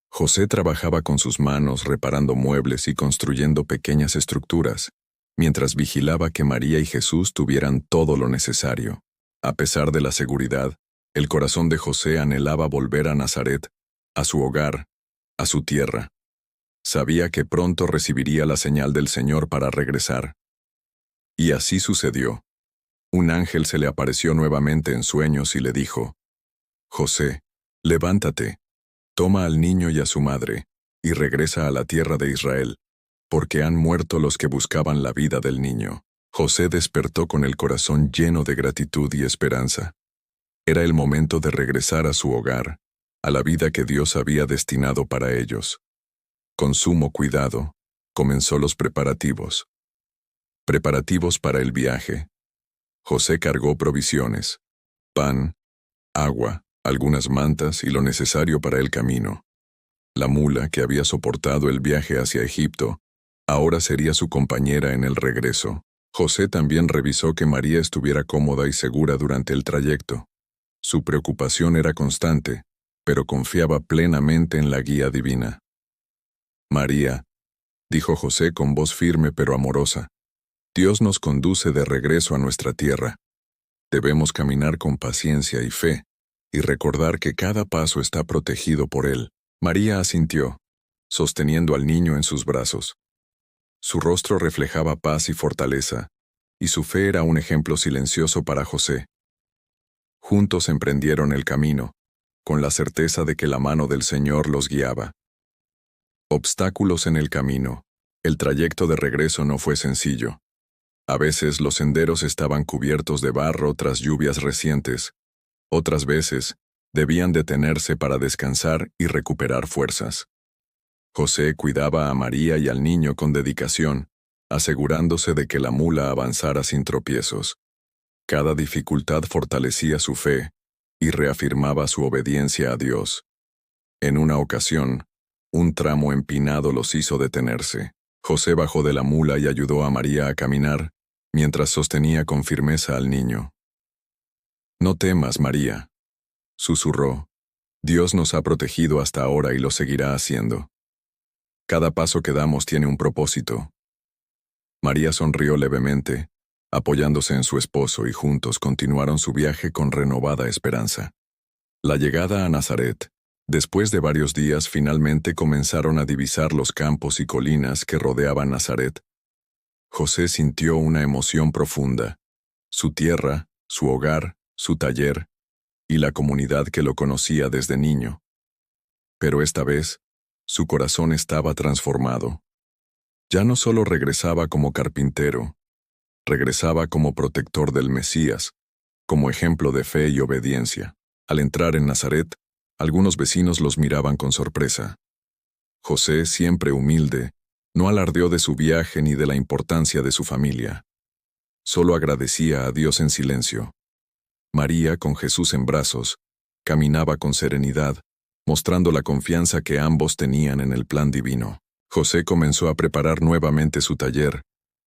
Speaker 1: José trabajaba con sus manos reparando muebles y construyendo pequeñas estructuras, mientras vigilaba que María y Jesús tuvieran todo lo necesario. A pesar de la seguridad, el corazón de José anhelaba volver a Nazaret, a su hogar, a su tierra. Sabía que pronto recibiría la señal del Señor para regresar. Y así sucedió. Un ángel se le apareció nuevamente en sueños y le dijo: José, levántate, toma al niño y a su madre, y regresa a la tierra de Israel, porque han muerto los que buscaban la vida del niño. José despertó con el corazón lleno de gratitud y esperanza. Era el momento de regresar a su hogar, a la vida que Dios había destinado para ellos. Con sumo cuidado, comenzó los preparativos. Preparativos para el viaje. José cargó provisiones, pan, agua, algunas mantas y lo necesario para el camino. La mula que había soportado el viaje hacia Egipto, ahora sería su compañera en el regreso. José también revisó que María estuviera cómoda y segura durante el trayecto. Su preocupación era constante, pero confiaba plenamente en la guía divina. María, dijo José con voz firme pero amorosa, Dios nos conduce de regreso a nuestra tierra. Debemos caminar con paciencia y fe, y recordar que cada paso está protegido por Él. María asintió, sosteniendo al niño en sus brazos. Su rostro reflejaba paz y fortaleza, y su fe era un ejemplo silencioso para José. Juntos emprendieron el camino, con la certeza de que la mano del Señor los guiaba. Obstáculos en el camino. El trayecto de regreso no fue sencillo. A veces los senderos estaban cubiertos de barro tras lluvias recientes. Otras veces, debían detenerse para descansar y recuperar fuerzas. José cuidaba a María y al niño con dedicación, asegurándose de que la mula avanzara sin tropiezos. Cada dificultad fortalecía su fe y reafirmaba su obediencia a Dios. En una ocasión, un tramo empinado los hizo detenerse. José bajó de la mula y ayudó a María a caminar, mientras sostenía con firmeza al niño. «No temas, María», susurró. «Dios nos ha protegido hasta ahora y lo seguirá haciendo. Cada paso que damos tiene un propósito». María sonrió levemente, apoyándose en su esposo, y juntos continuaron su viaje con renovada esperanza. La llegada a Nazaret. Después de varios días finalmente comenzaron a divisar los campos y colinas que rodeaban Nazaret. José sintió una emoción profunda. Su tierra, su hogar, su taller, y la comunidad que lo conocía desde niño. Pero esta vez, su corazón estaba transformado. Ya no solo regresaba como carpintero, regresaba como protector del Mesías, como ejemplo de fe y obediencia. Al entrar en Nazaret, algunos vecinos los miraban con sorpresa. José, siempre humilde, no alardeó de su viaje ni de la importancia de su familia. Solo agradecía a Dios en silencio. María, con Jesús en brazos, caminaba con serenidad, mostrando la confianza que ambos tenían en el plan divino. José comenzó a preparar nuevamente su taller,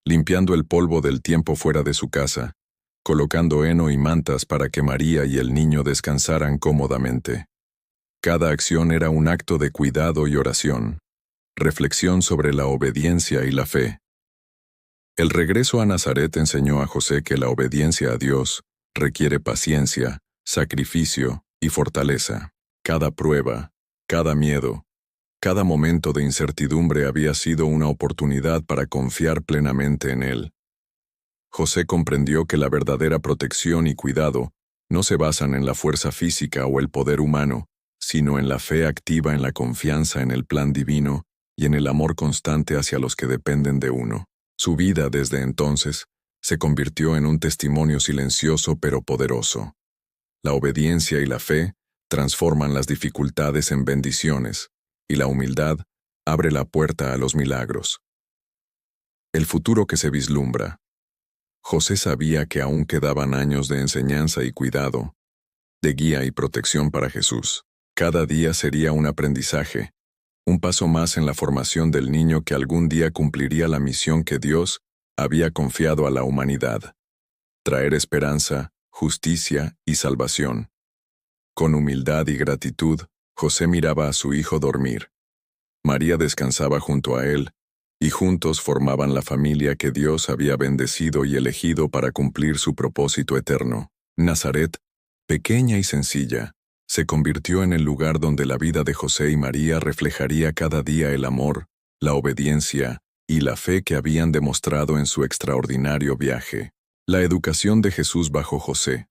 Speaker 1: limpiando el polvo del tiempo fuera de su casa, colocando heno y mantas para que María y el niño descansaran cómodamente. Cada acción era un acto de cuidado y oración, reflexión sobre la obediencia y la fe. El regreso a Nazaret enseñó a José que la obediencia a Dios requiere paciencia, sacrificio y fortaleza. Cada prueba, cada miedo, cada momento de incertidumbre había sido una oportunidad para confiar plenamente en Él. José comprendió que la verdadera protección y cuidado no se basan en la fuerza física o el poder humano, sino en la fe activa, en la confianza en el plan divino y en el amor constante hacia los que dependen de uno. Su vida desde entonces se convirtió en un testimonio silencioso pero poderoso. La obediencia y la fe transforman las dificultades en bendiciones, y la humildad abre la puerta a los milagros. El futuro que se vislumbra. José sabía que aún quedaban años de enseñanza y cuidado, de guía y protección para Jesús. Cada día sería un aprendizaje, un paso más en la formación del niño que algún día cumpliría la misión que Dios había confiado a la humanidad: traer esperanza, justicia y salvación. Con humildad y gratitud, José miraba a su hijo dormir. María descansaba junto a él, y juntos formaban la familia que Dios había bendecido y elegido para cumplir su propósito eterno. Nazaret, pequeña y sencilla, se convirtió en el lugar donde la vida de José y María reflejaría cada día el amor, la obediencia y la fe que habían demostrado en su extraordinario viaje. La educación de Jesús bajo José.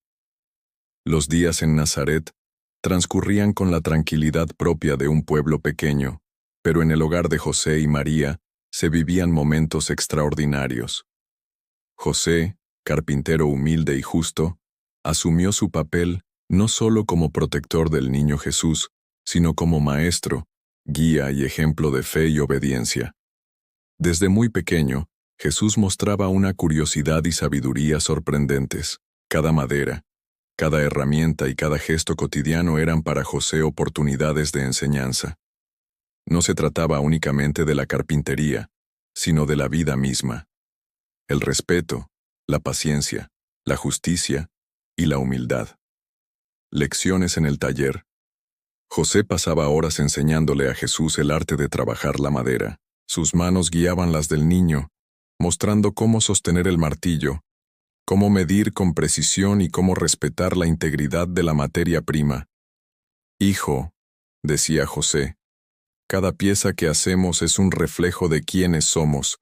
Speaker 1: Los días en Nazaret transcurrían con la tranquilidad propia de un pueblo pequeño, pero en el hogar de José y María se vivían momentos extraordinarios. José, carpintero humilde y justo, asumió su papel no solo como protector del niño Jesús, sino como maestro, guía y ejemplo de fe y obediencia. Desde muy pequeño, Jesús mostraba una curiosidad y sabiduría sorprendentes. Cada madera, cada herramienta y cada gesto cotidiano eran para José oportunidades de enseñanza. No se trataba únicamente de la carpintería, sino de la vida misma. El respeto, la paciencia, la justicia y la humildad. Lecciones en el taller. José pasaba horas enseñándole a Jesús el arte de trabajar la madera. Sus manos guiaban las del niño, mostrando cómo sostener el martillo, cómo medir con precisión y cómo respetar la integridad de la materia prima. «Hijo», decía José, «cada pieza que hacemos es un reflejo de quiénes somos.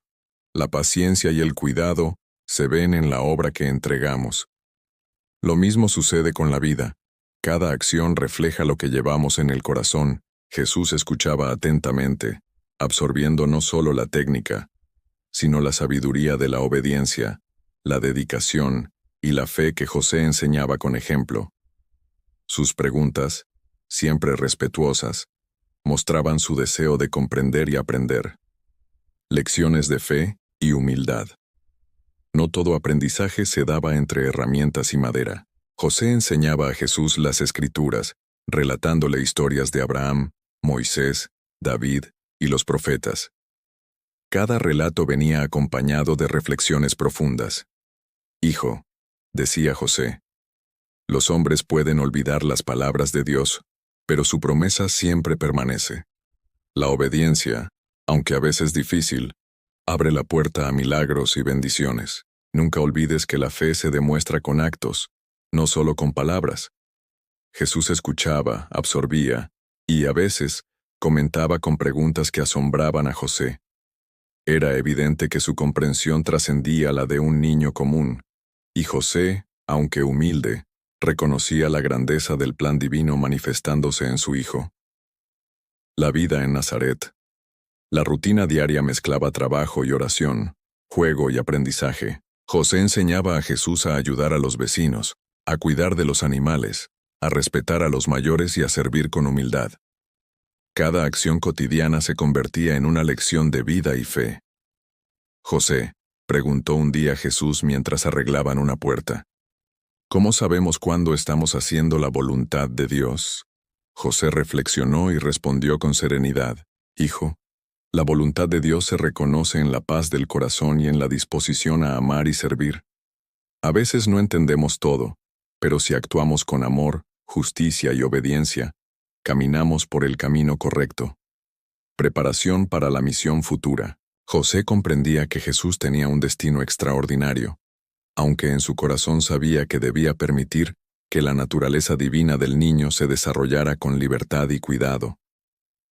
Speaker 1: La paciencia y el cuidado se ven en la obra que entregamos. Lo mismo sucede con la vida. Cada acción refleja lo que llevamos en el corazón». Jesús escuchaba atentamente, absorbiendo no solo la técnica, sino la sabiduría de la obediencia, la dedicación y la fe que José enseñaba con ejemplo. Sus preguntas, siempre respetuosas, mostraban su deseo de comprender y aprender. Lecciones de fe y humildad. No todo aprendizaje se daba entre herramientas y madera. José enseñaba a Jesús las Escrituras, relatándole historias de Abraham, Moisés, David y los profetas. Cada relato venía acompañado de reflexiones profundas. «Hijo», decía José, «los hombres pueden olvidar las palabras de Dios, pero su promesa siempre permanece. La obediencia, aunque a veces difícil, abre la puerta a milagros y bendiciones. Nunca olvides que la fe se demuestra con actos, no solo con palabras». Jesús escuchaba, absorbía, y a veces comentaba con preguntas que asombraban a José. Era evidente que su comprensión trascendía la de un niño común, y José, aunque humilde, reconocía la grandeza del plan divino manifestándose en su hijo. La vida en Nazaret. La rutina diaria mezclaba trabajo y oración, juego y aprendizaje. José enseñaba a Jesús a ayudar a los vecinos, a cuidar de los animales, a respetar a los mayores y a servir con humildad. Cada acción cotidiana se convertía en una lección de vida y fe. «José», preguntó un día Jesús mientras arreglaban una puerta, «¿cómo sabemos cuándo estamos haciendo la voluntad de Dios?» José reflexionó y respondió con serenidad, «Hijo, la voluntad de Dios se reconoce en la paz del corazón y en la disposición a amar y servir. A veces no entendemos todo, pero si actuamos con amor, justicia y obediencia, caminamos por el camino correcto». Preparación para la misión futura. José comprendía que Jesús tenía un destino extraordinario, aunque en su corazón sabía que debía permitir que la naturaleza divina del niño se desarrollara con libertad y cuidado.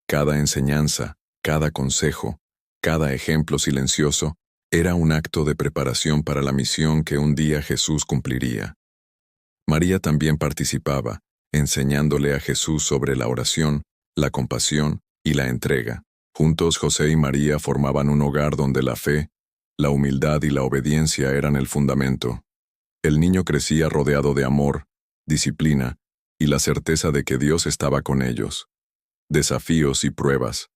Speaker 1: Cada enseñanza, cada consejo, cada ejemplo silencioso era un acto de preparación para la misión que un día Jesús cumpliría. María también participaba, enseñándole a Jesús sobre la oración, la compasión y la entrega. Juntos José y María formaban un hogar donde la fe, la humildad y la obediencia eran el fundamento. El niño crecía rodeado de amor, disciplina y la certeza de que Dios estaba con ellos. Desafíos y pruebas.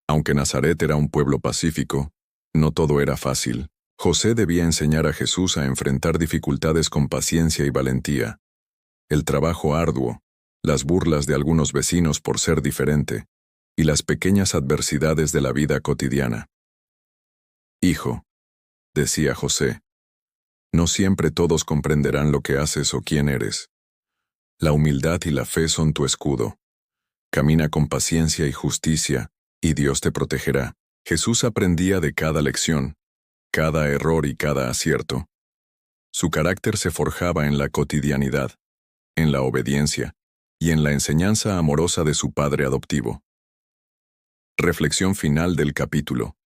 Speaker 1: Aunque Nazaret era un pueblo pacífico, no todo era fácil. José debía enseñar a Jesús a enfrentar dificultades con paciencia y valentía. El trabajo arduo, las burlas de algunos vecinos por ser diferente, y las pequeñas adversidades de la vida cotidiana. «Hijo», decía José, «no siempre todos comprenderán lo que haces o quién eres. La humildad y la fe son tu escudo. Camina con paciencia y justicia, y Dios te protegerá». Jesús aprendía de cada lección, cada error y cada acierto. Su carácter se forjaba en la cotidianidad, en la obediencia y en la enseñanza amorosa de su padre adoptivo. Reflexión final del capítulo.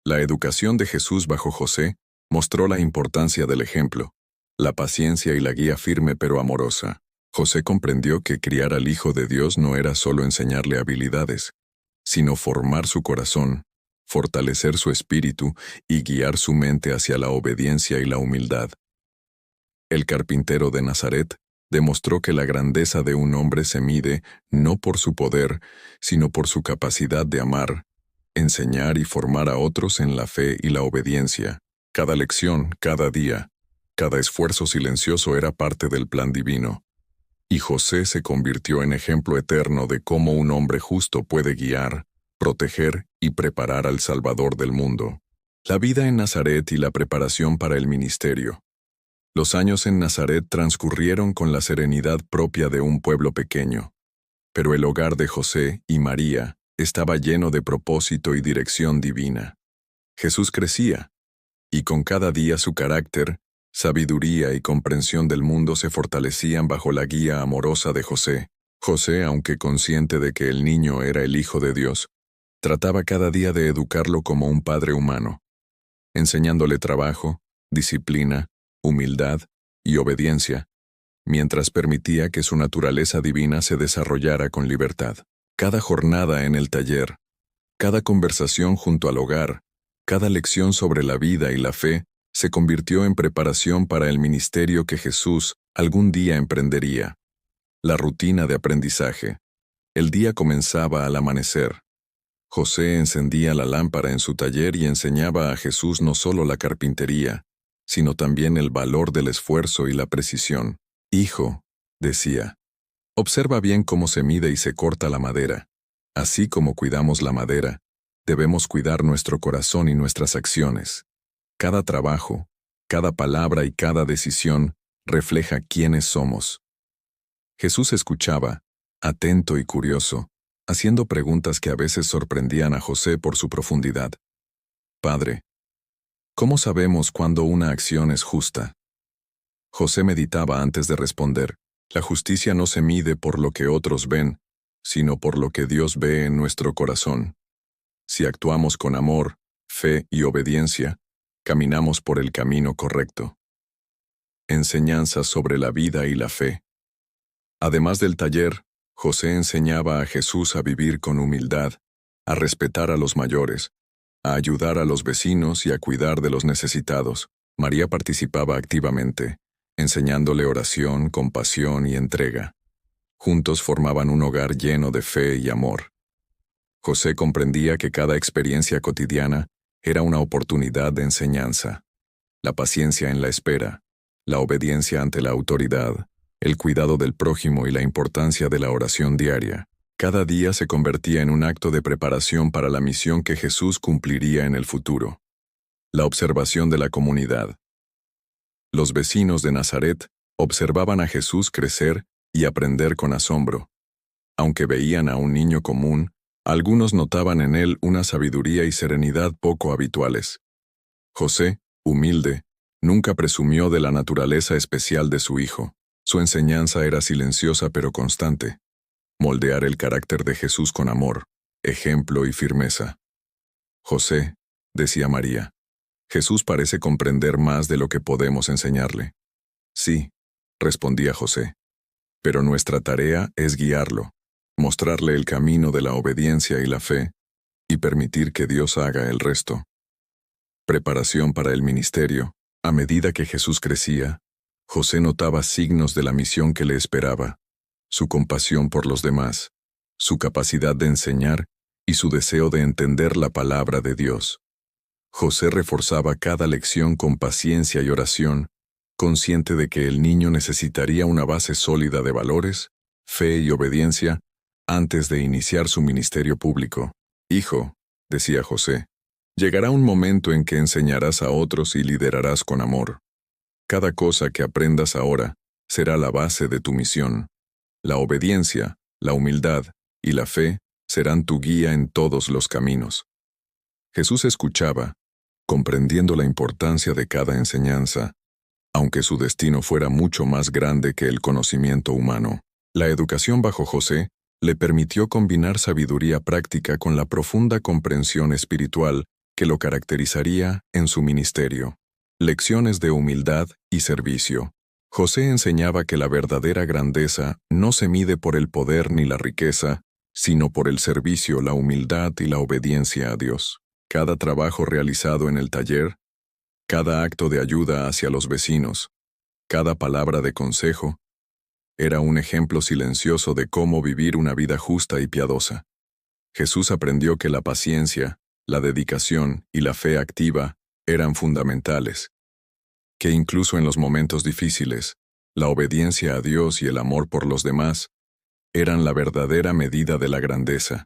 Speaker 1: La educación de Jesús bajo José mostró la importancia del ejemplo, la paciencia y la guía firme pero amorosa. José comprendió que criar al Hijo de Dios no era solo enseñarle habilidades, sino formar su corazón, fortalecer su espíritu y guiar su mente hacia la obediencia y la humildad. El carpintero de Nazaret demostró que la grandeza de un hombre se mide no por su poder, sino por su capacidad de amar, enseñar y formar a otros en la fe y la obediencia. Cada lección, cada día, cada esfuerzo silencioso era parte del plan divino. Y José se convirtió en ejemplo eterno de cómo un hombre justo puede guiar, proteger y preparar al Salvador del mundo. La vida en Nazaret y la preparación para el ministerio. Los años en Nazaret transcurrieron con la serenidad propia de un pueblo pequeño, pero el hogar de José y María estaba lleno de propósito y dirección divina. Jesús crecía, y con cada día su carácter, sabiduría y comprensión del mundo se fortalecían bajo la guía amorosa de José. José, aunque consciente de que el niño era el Hijo de Dios, trataba cada día de educarlo como un padre humano, enseñándole trabajo, disciplina, humildad y obediencia, mientras permitía que su naturaleza divina se desarrollara con libertad. Cada jornada en el taller, cada conversación junto al hogar, cada lección sobre la vida y la fe se convirtió en preparación para el ministerio que Jesús algún día emprendería. La rutina de aprendizaje. El día comenzaba al amanecer. José encendía la lámpara en su taller y enseñaba a Jesús no solo la carpintería, sino también el valor del esfuerzo y la precisión. «Hijo», decía, «observa bien cómo se mide y se corta la madera. Así como cuidamos la madera, debemos cuidar nuestro corazón y nuestras acciones. Cada trabajo, cada palabra y cada decisión refleja quiénes somos». Jesús escuchaba, atento y curioso, haciendo preguntas que a veces sorprendían a José por su profundidad. «Padre, ¿cómo sabemos cuándo una acción es justa?». José meditaba antes de responder. La justicia no se mide por lo que otros ven, sino por lo que Dios ve en nuestro corazón. Si actuamos con amor, fe y obediencia, caminamos por el camino correcto. Enseñanzas sobre la vida y la fe. Además del taller, José enseñaba a Jesús a vivir con humildad, a respetar a los mayores, a ayudar a los vecinos y a cuidar de los necesitados. María participaba activamente, enseñándole oración, compasión y entrega. Juntos formaban un hogar lleno de fe y amor. José comprendía que cada experiencia cotidiana era una oportunidad de enseñanza. La paciencia en la espera, la obediencia ante la autoridad, el cuidado del prójimo y la importancia de la oración diaria. Cada día se convertía en un acto de preparación para la misión que Jesús cumpliría en el futuro. La observación de la comunidad. Los vecinos de Nazaret observaban a Jesús crecer y aprender con asombro. Aunque veían a un niño común, algunos notaban en él una sabiduría y serenidad poco habituales. José, humilde, nunca presumió de la naturaleza especial de su hijo. Su enseñanza era silenciosa pero constante. Moldear el carácter de Jesús con amor, ejemplo y firmeza. José, decía María, Jesús parece comprender más de lo que podemos enseñarle. Sí, respondía José, pero nuestra tarea es guiarlo, mostrarle el camino de la obediencia y la fe, y permitir que Dios haga el resto. Preparación para el ministerio. A medida que Jesús crecía, José notaba signos de la misión que le esperaba, su compasión por los demás, su capacidad de enseñar y su deseo de entender la palabra de Dios. José reforzaba cada lección con paciencia y oración, consciente de que el niño necesitaría una base sólida de valores, fe y obediencia antes de iniciar su ministerio público. «Hijo», decía José, «llegará un momento en que enseñarás a otros y liderarás con amor. Cada cosa que aprendas ahora será la base de tu misión. La obediencia, la humildad y la fe serán tu guía en todos los caminos». Jesús escuchaba, comprendiendo la importancia de cada enseñanza, aunque su destino fuera mucho más grande que el conocimiento humano. La educación bajo José le permitió combinar sabiduría práctica con la profunda comprensión espiritual que lo caracterizaría en su ministerio. Lecciones de humildad y servicio. José enseñaba que la verdadera grandeza no se mide por el poder ni la riqueza, sino por el servicio, la humildad y la obediencia a Dios. Cada trabajo realizado en el taller, cada acto de ayuda hacia los vecinos, cada palabra de consejo, era un ejemplo silencioso de cómo vivir una vida justa y piadosa. Jesús aprendió que la paciencia, la dedicación y la fe activa eran fundamentales, que incluso en los momentos difíciles, la obediencia a Dios y el amor por los demás eran la verdadera medida de la grandeza.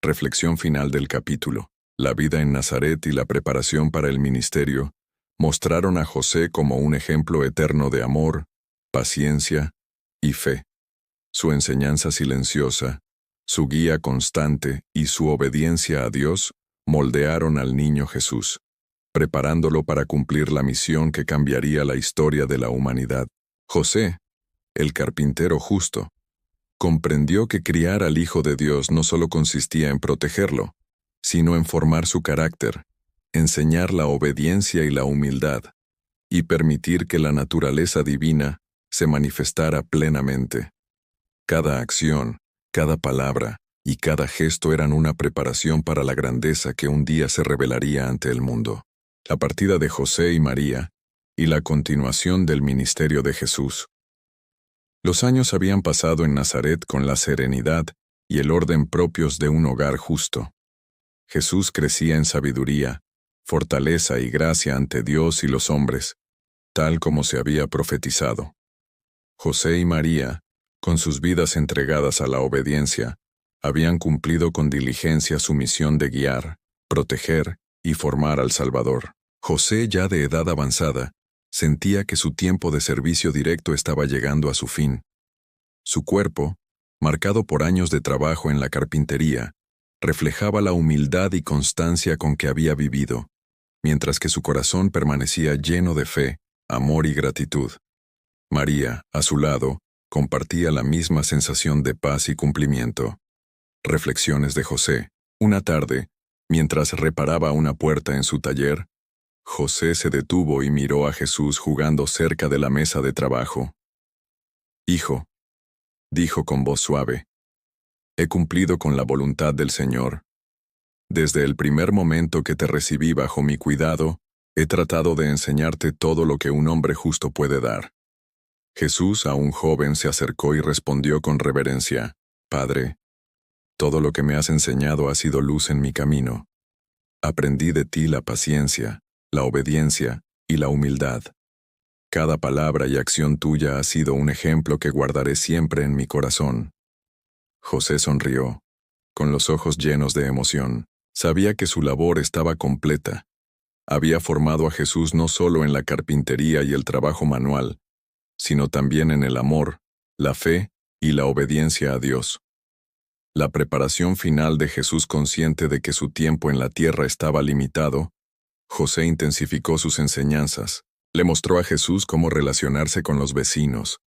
Speaker 1: Reflexión final del capítulo. La vida en Nazaret y la preparación para el ministerio mostraron a José como un ejemplo eterno de amor, paciencia y fe. Su enseñanza silenciosa, su guía constante y su obediencia a Dios moldearon al niño Jesús, preparándolo para cumplir la misión que cambiaría la historia de la humanidad. José, el carpintero justo, comprendió que criar al Hijo de Dios no solo consistía en protegerlo, sino en formar su carácter, enseñar la obediencia y la humildad, y permitir que la naturaleza divina se manifestara plenamente. Cada acción, cada palabra y cada gesto eran una preparación para la grandeza que un día se revelaría ante el mundo. La partida de José y María y la continuación del ministerio de Jesús. Los años habían pasado en Nazaret con la serenidad y el orden propios de un hogar justo. Jesús crecía en sabiduría, fortaleza y gracia ante Dios y los hombres, tal como se había profetizado. José y María, con sus vidas entregadas a la obediencia, habían cumplido con diligencia su misión de guiar, proteger y formar al Salvador. José, ya de edad avanzada, sentía que su tiempo de servicio directo estaba llegando a su fin. Su cuerpo, marcado por años de trabajo en la carpintería, reflejaba la humildad y constancia con que había vivido, mientras que su corazón permanecía lleno de fe, amor y gratitud. María, a su lado, compartía la misma sensación de paz y cumplimiento. Reflexiones de José. Una tarde, mientras reparaba una puerta en su taller, José se detuvo y miró a Jesús jugando cerca de la mesa de trabajo. «Hijo», dijo con voz suave, «he cumplido con la voluntad del Señor. Desde el primer momento que te recibí bajo mi cuidado, he tratado de enseñarte todo lo que un hombre justo puede dar». Jesús, aún joven, se acercó y respondió con reverencia, «Padre, todo lo que me has enseñado ha sido luz en mi camino. Aprendí de ti la paciencia, la obediencia y la humildad. Cada palabra y acción tuya ha sido un ejemplo que guardaré siempre en mi corazón». José sonrió, con los ojos llenos de emoción. Sabía que su labor estaba completa. Había formado a Jesús no solo en la carpintería y el trabajo manual, sino también en el amor, la fe y la obediencia a Dios. La preparación final de Jesús, consciente de que su tiempo en la tierra estaba limitado, José intensificó sus enseñanzas. Le mostró a Jesús cómo relacionarse con los vecinos,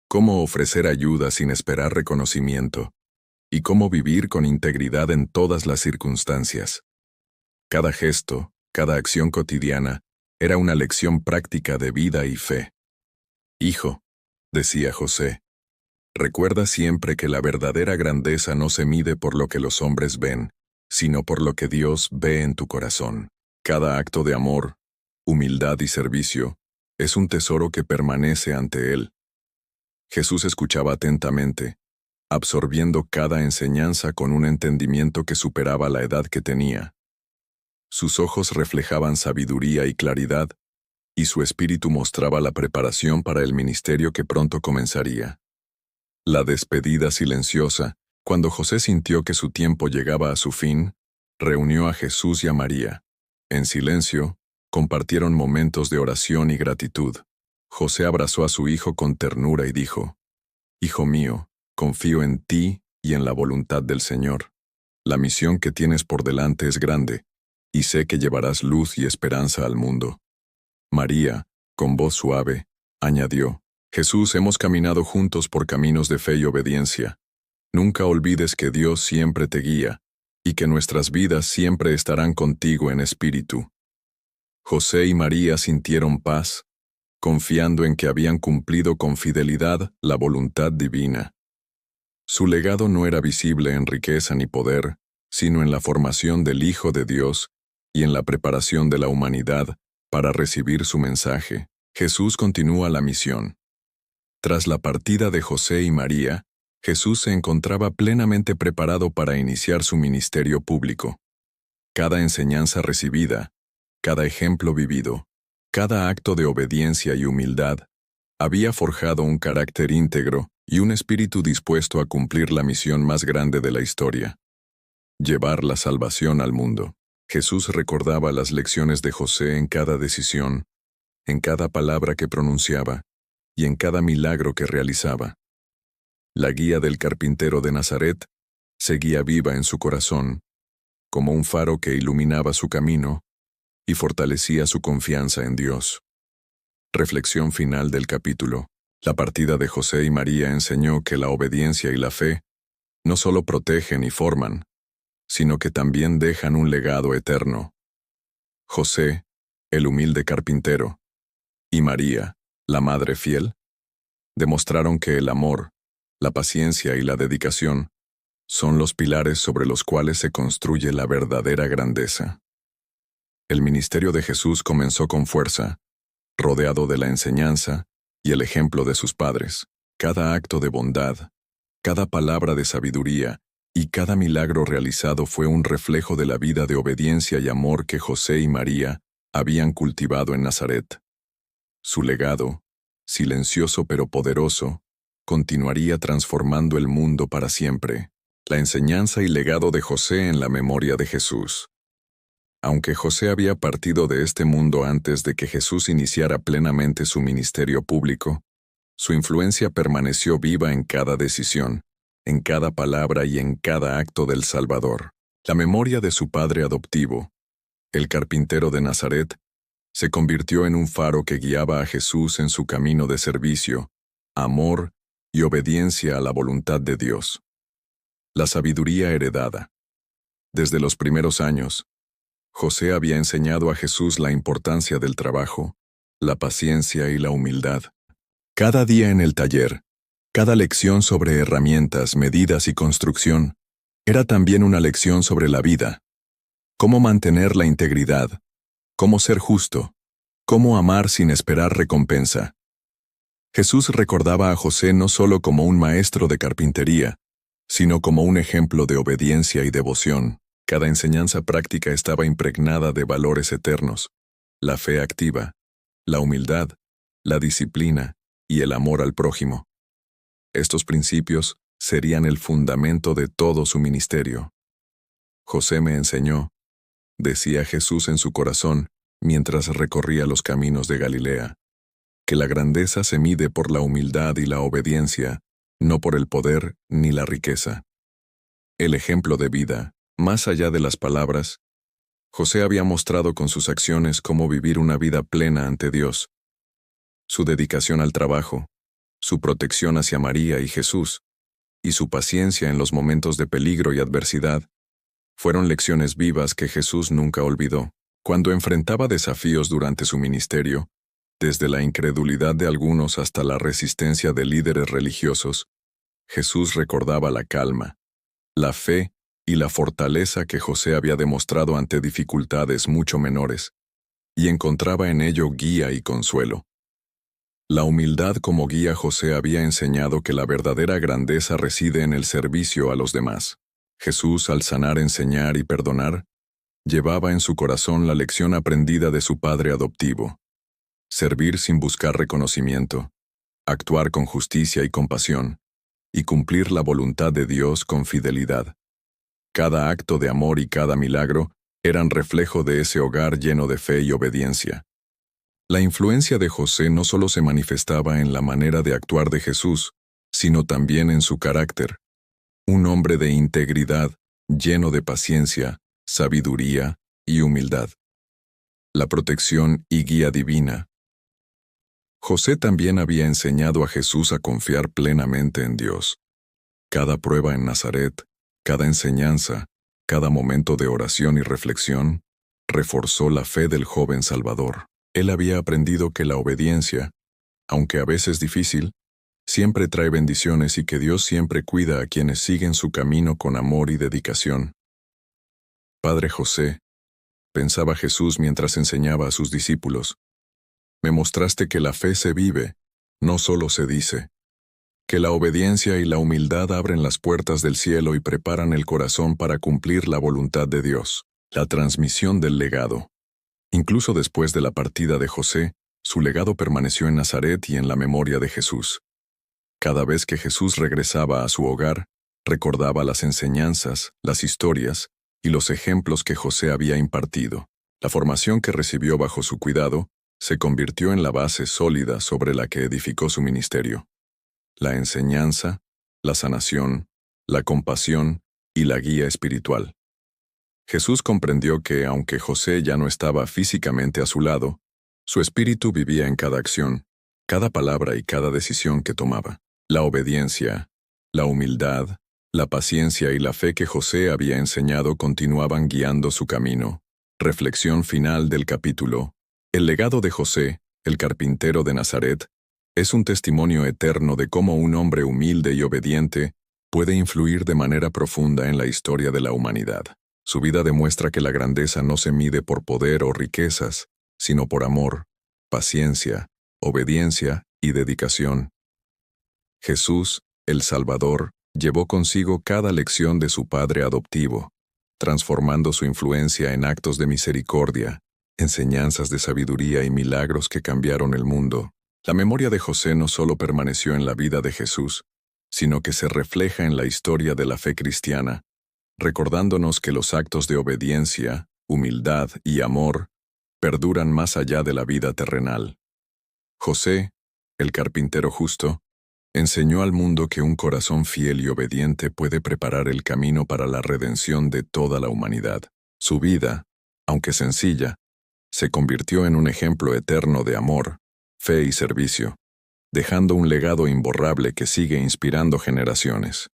Speaker 1: cómo ofrecer ayuda sin esperar reconocimiento, y cómo vivir con integridad en todas las circunstancias. Cada gesto, cada acción cotidiana, era una lección práctica de vida y fe. «Hijo», decía José, «recuerda siempre que la verdadera grandeza no se mide por lo que los hombres ven, sino por lo que Dios ve en tu corazón. Cada acto de amor, humildad y servicio es un tesoro que permanece ante Él». Jesús escuchaba atentamente, absorbiendo cada enseñanza con un entendimiento que superaba la edad que tenía. Sus ojos reflejaban sabiduría y claridad, y su espíritu mostraba la preparación para el ministerio que pronto comenzaría. La despedida silenciosa, cuando José sintió que su tiempo llegaba a su fin, reunió a Jesús y a María. En silencio, compartieron momentos de oración y gratitud. José abrazó a su hijo con ternura y dijo, «Hijo mío, confío en ti y en la voluntad del Señor. La misión que tienes por delante es grande, y sé que llevarás luz y esperanza al mundo. María, con voz suave, añadió, Jesús, hemos caminado juntos por caminos de fe y obediencia. Nunca olvides que Dios siempre te guía, y que nuestras vidas siempre estarán contigo en espíritu. José y María sintieron paz, confiando en que habían cumplido con fidelidad la voluntad divina. Su legado no era visible en riqueza ni poder, sino en la formación del Hijo de Dios y en la preparación de la humanidad para recibir su mensaje. Jesús continúa la misión. Tras la partida de José y María, Jesús se encontraba plenamente preparado para iniciar su ministerio público. Cada enseñanza recibida, cada ejemplo vivido, cada acto de obediencia y humildad, había forjado un carácter íntegro y un espíritu dispuesto a cumplir la misión más grande de la historia: llevar la salvación al mundo. Jesús recordaba las lecciones de José en cada decisión, en cada palabra que pronunciaba y en cada milagro que realizaba. La guía del carpintero de Nazaret seguía viva en su corazón, como un faro que iluminaba su camino y fortalecía su confianza en Dios. Reflexión final del capítulo. La partida de José y María enseñó que la obediencia y la fe no solo protegen y forman, sino que también dejan un legado eterno. José, el humilde carpintero, y María, la madre fiel, demostraron que el amor, la paciencia y la dedicación son los pilares sobre los cuales se construye la verdadera grandeza. El ministerio de Jesús comenzó con fuerza, rodeado de la enseñanza y el ejemplo de sus padres. Cada acto de bondad, cada palabra de sabiduría y cada milagro realizado fue un reflejo de la vida de obediencia y amor que José y María habían cultivado en Nazaret. Su legado, silencioso pero poderoso, continuaría transformando el mundo para siempre. La enseñanza y legado de José en la memoria de Jesús. Aunque José había partido de este mundo antes de que Jesús iniciara plenamente su ministerio público, su influencia permaneció viva en cada decisión, en cada palabra y en cada acto del Salvador. La memoria de su padre adoptivo, el carpintero de Nazaret, se convirtió en un faro que guiaba a Jesús en su camino de servicio, amor y obediencia a la voluntad de Dios. La sabiduría heredada. Desde los primeros años, José había enseñado a Jesús la importancia del trabajo, la paciencia y la humildad. Cada día en el taller, cada lección sobre herramientas, medidas y construcción, era también una lección sobre la vida. Cómo mantener la integridad, cómo ser justo, cómo amar sin esperar recompensa. Jesús recordaba a José no solo como un maestro de carpintería, sino como un ejemplo de obediencia y devoción. Cada enseñanza práctica estaba impregnada de valores eternos: la fe activa, la humildad, la disciplina y el amor al prójimo. Estos principios serían el fundamento de todo su ministerio. José me enseñó, decía Jesús en su corazón mientras recorría los caminos de Galilea, que la grandeza se mide por la humildad y la obediencia, no por el poder ni la riqueza. El ejemplo de vida, más allá de las palabras, José había mostrado con sus acciones cómo vivir una vida plena ante Dios. Su dedicación al trabajo, su protección hacia María y Jesús, y su paciencia en los momentos de peligro y adversidad, fueron lecciones vivas que Jesús nunca olvidó. Cuando enfrentaba desafíos durante su ministerio, desde la incredulidad de algunos hasta la resistencia de líderes religiosos, Jesús recordaba la calma, la fe y la fortaleza que José había demostrado ante dificultades mucho menores, y encontraba en ello guía y consuelo. La humildad como guía. José había enseñado que la verdadera grandeza reside en el servicio a los demás. Jesús, al sanar, enseñar y perdonar, llevaba en su corazón la lección aprendida de su padre adoptivo: servir sin buscar reconocimiento, actuar con justicia y compasión, y cumplir la voluntad de Dios con fidelidad. Cada acto de amor y cada milagro eran reflejo de ese hogar lleno de fe y obediencia. La influencia de José no solo se manifestaba en la manera de actuar de Jesús, sino también en su carácter. Un hombre de integridad, lleno de paciencia, sabiduría y humildad. La protección y guía divina. José también había enseñado a Jesús a confiar plenamente en Dios. Cada prueba en Nazaret, cada enseñanza, cada momento de oración y reflexión, reforzó la fe del joven Salvador. Él había aprendido que la obediencia, aunque a veces difícil, siempre trae bendiciones y que Dios siempre cuida a quienes siguen su camino con amor y dedicación. Padre José, pensaba Jesús mientras enseñaba a sus discípulos, me mostraste que la fe se vive, no solo se dice, que la obediencia y la humildad abren las puertas del cielo y preparan el corazón para cumplir la voluntad de Dios. La transmisión del legado. Incluso después de la partida de José, su legado permaneció en Nazaret y en la memoria de Jesús. Cada vez que Jesús regresaba a su hogar, recordaba las enseñanzas, las historias y los ejemplos que José había impartido. La formación que recibió bajo su cuidado se convirtió en la base sólida sobre la que edificó su ministerio. La enseñanza, la sanación, la compasión y la guía espiritual. Jesús comprendió que, aunque José ya no estaba físicamente a su lado, su espíritu vivía en cada acción, cada palabra y cada decisión que tomaba. La obediencia, la humildad, la paciencia y la fe que José había enseñado continuaban guiando su camino. Reflexión final del capítulo. El legado de José, el carpintero de Nazaret, es un testimonio eterno de cómo un hombre humilde y obediente puede influir de manera profunda en la historia de la humanidad. Su vida demuestra que la grandeza no se mide por poder o riquezas, sino por amor, paciencia, obediencia y dedicación. Jesús, el Salvador, llevó consigo cada lección de su Padre adoptivo, transformando su influencia en actos de misericordia, enseñanzas de sabiduría y milagros que cambiaron el mundo. La memoria de José no solo permaneció en la vida de Jesús, sino que se refleja en la historia de la fe cristiana, recordándonos que los actos de obediencia, humildad y amor perduran más allá de la vida terrenal. José, el carpintero justo, enseñó al mundo que un corazón fiel y obediente puede preparar el camino para la redención de toda la humanidad. Su vida, aunque sencilla, se convirtió en un ejemplo eterno de amor, fe y servicio, dejando un legado imborrable que sigue inspirando generaciones.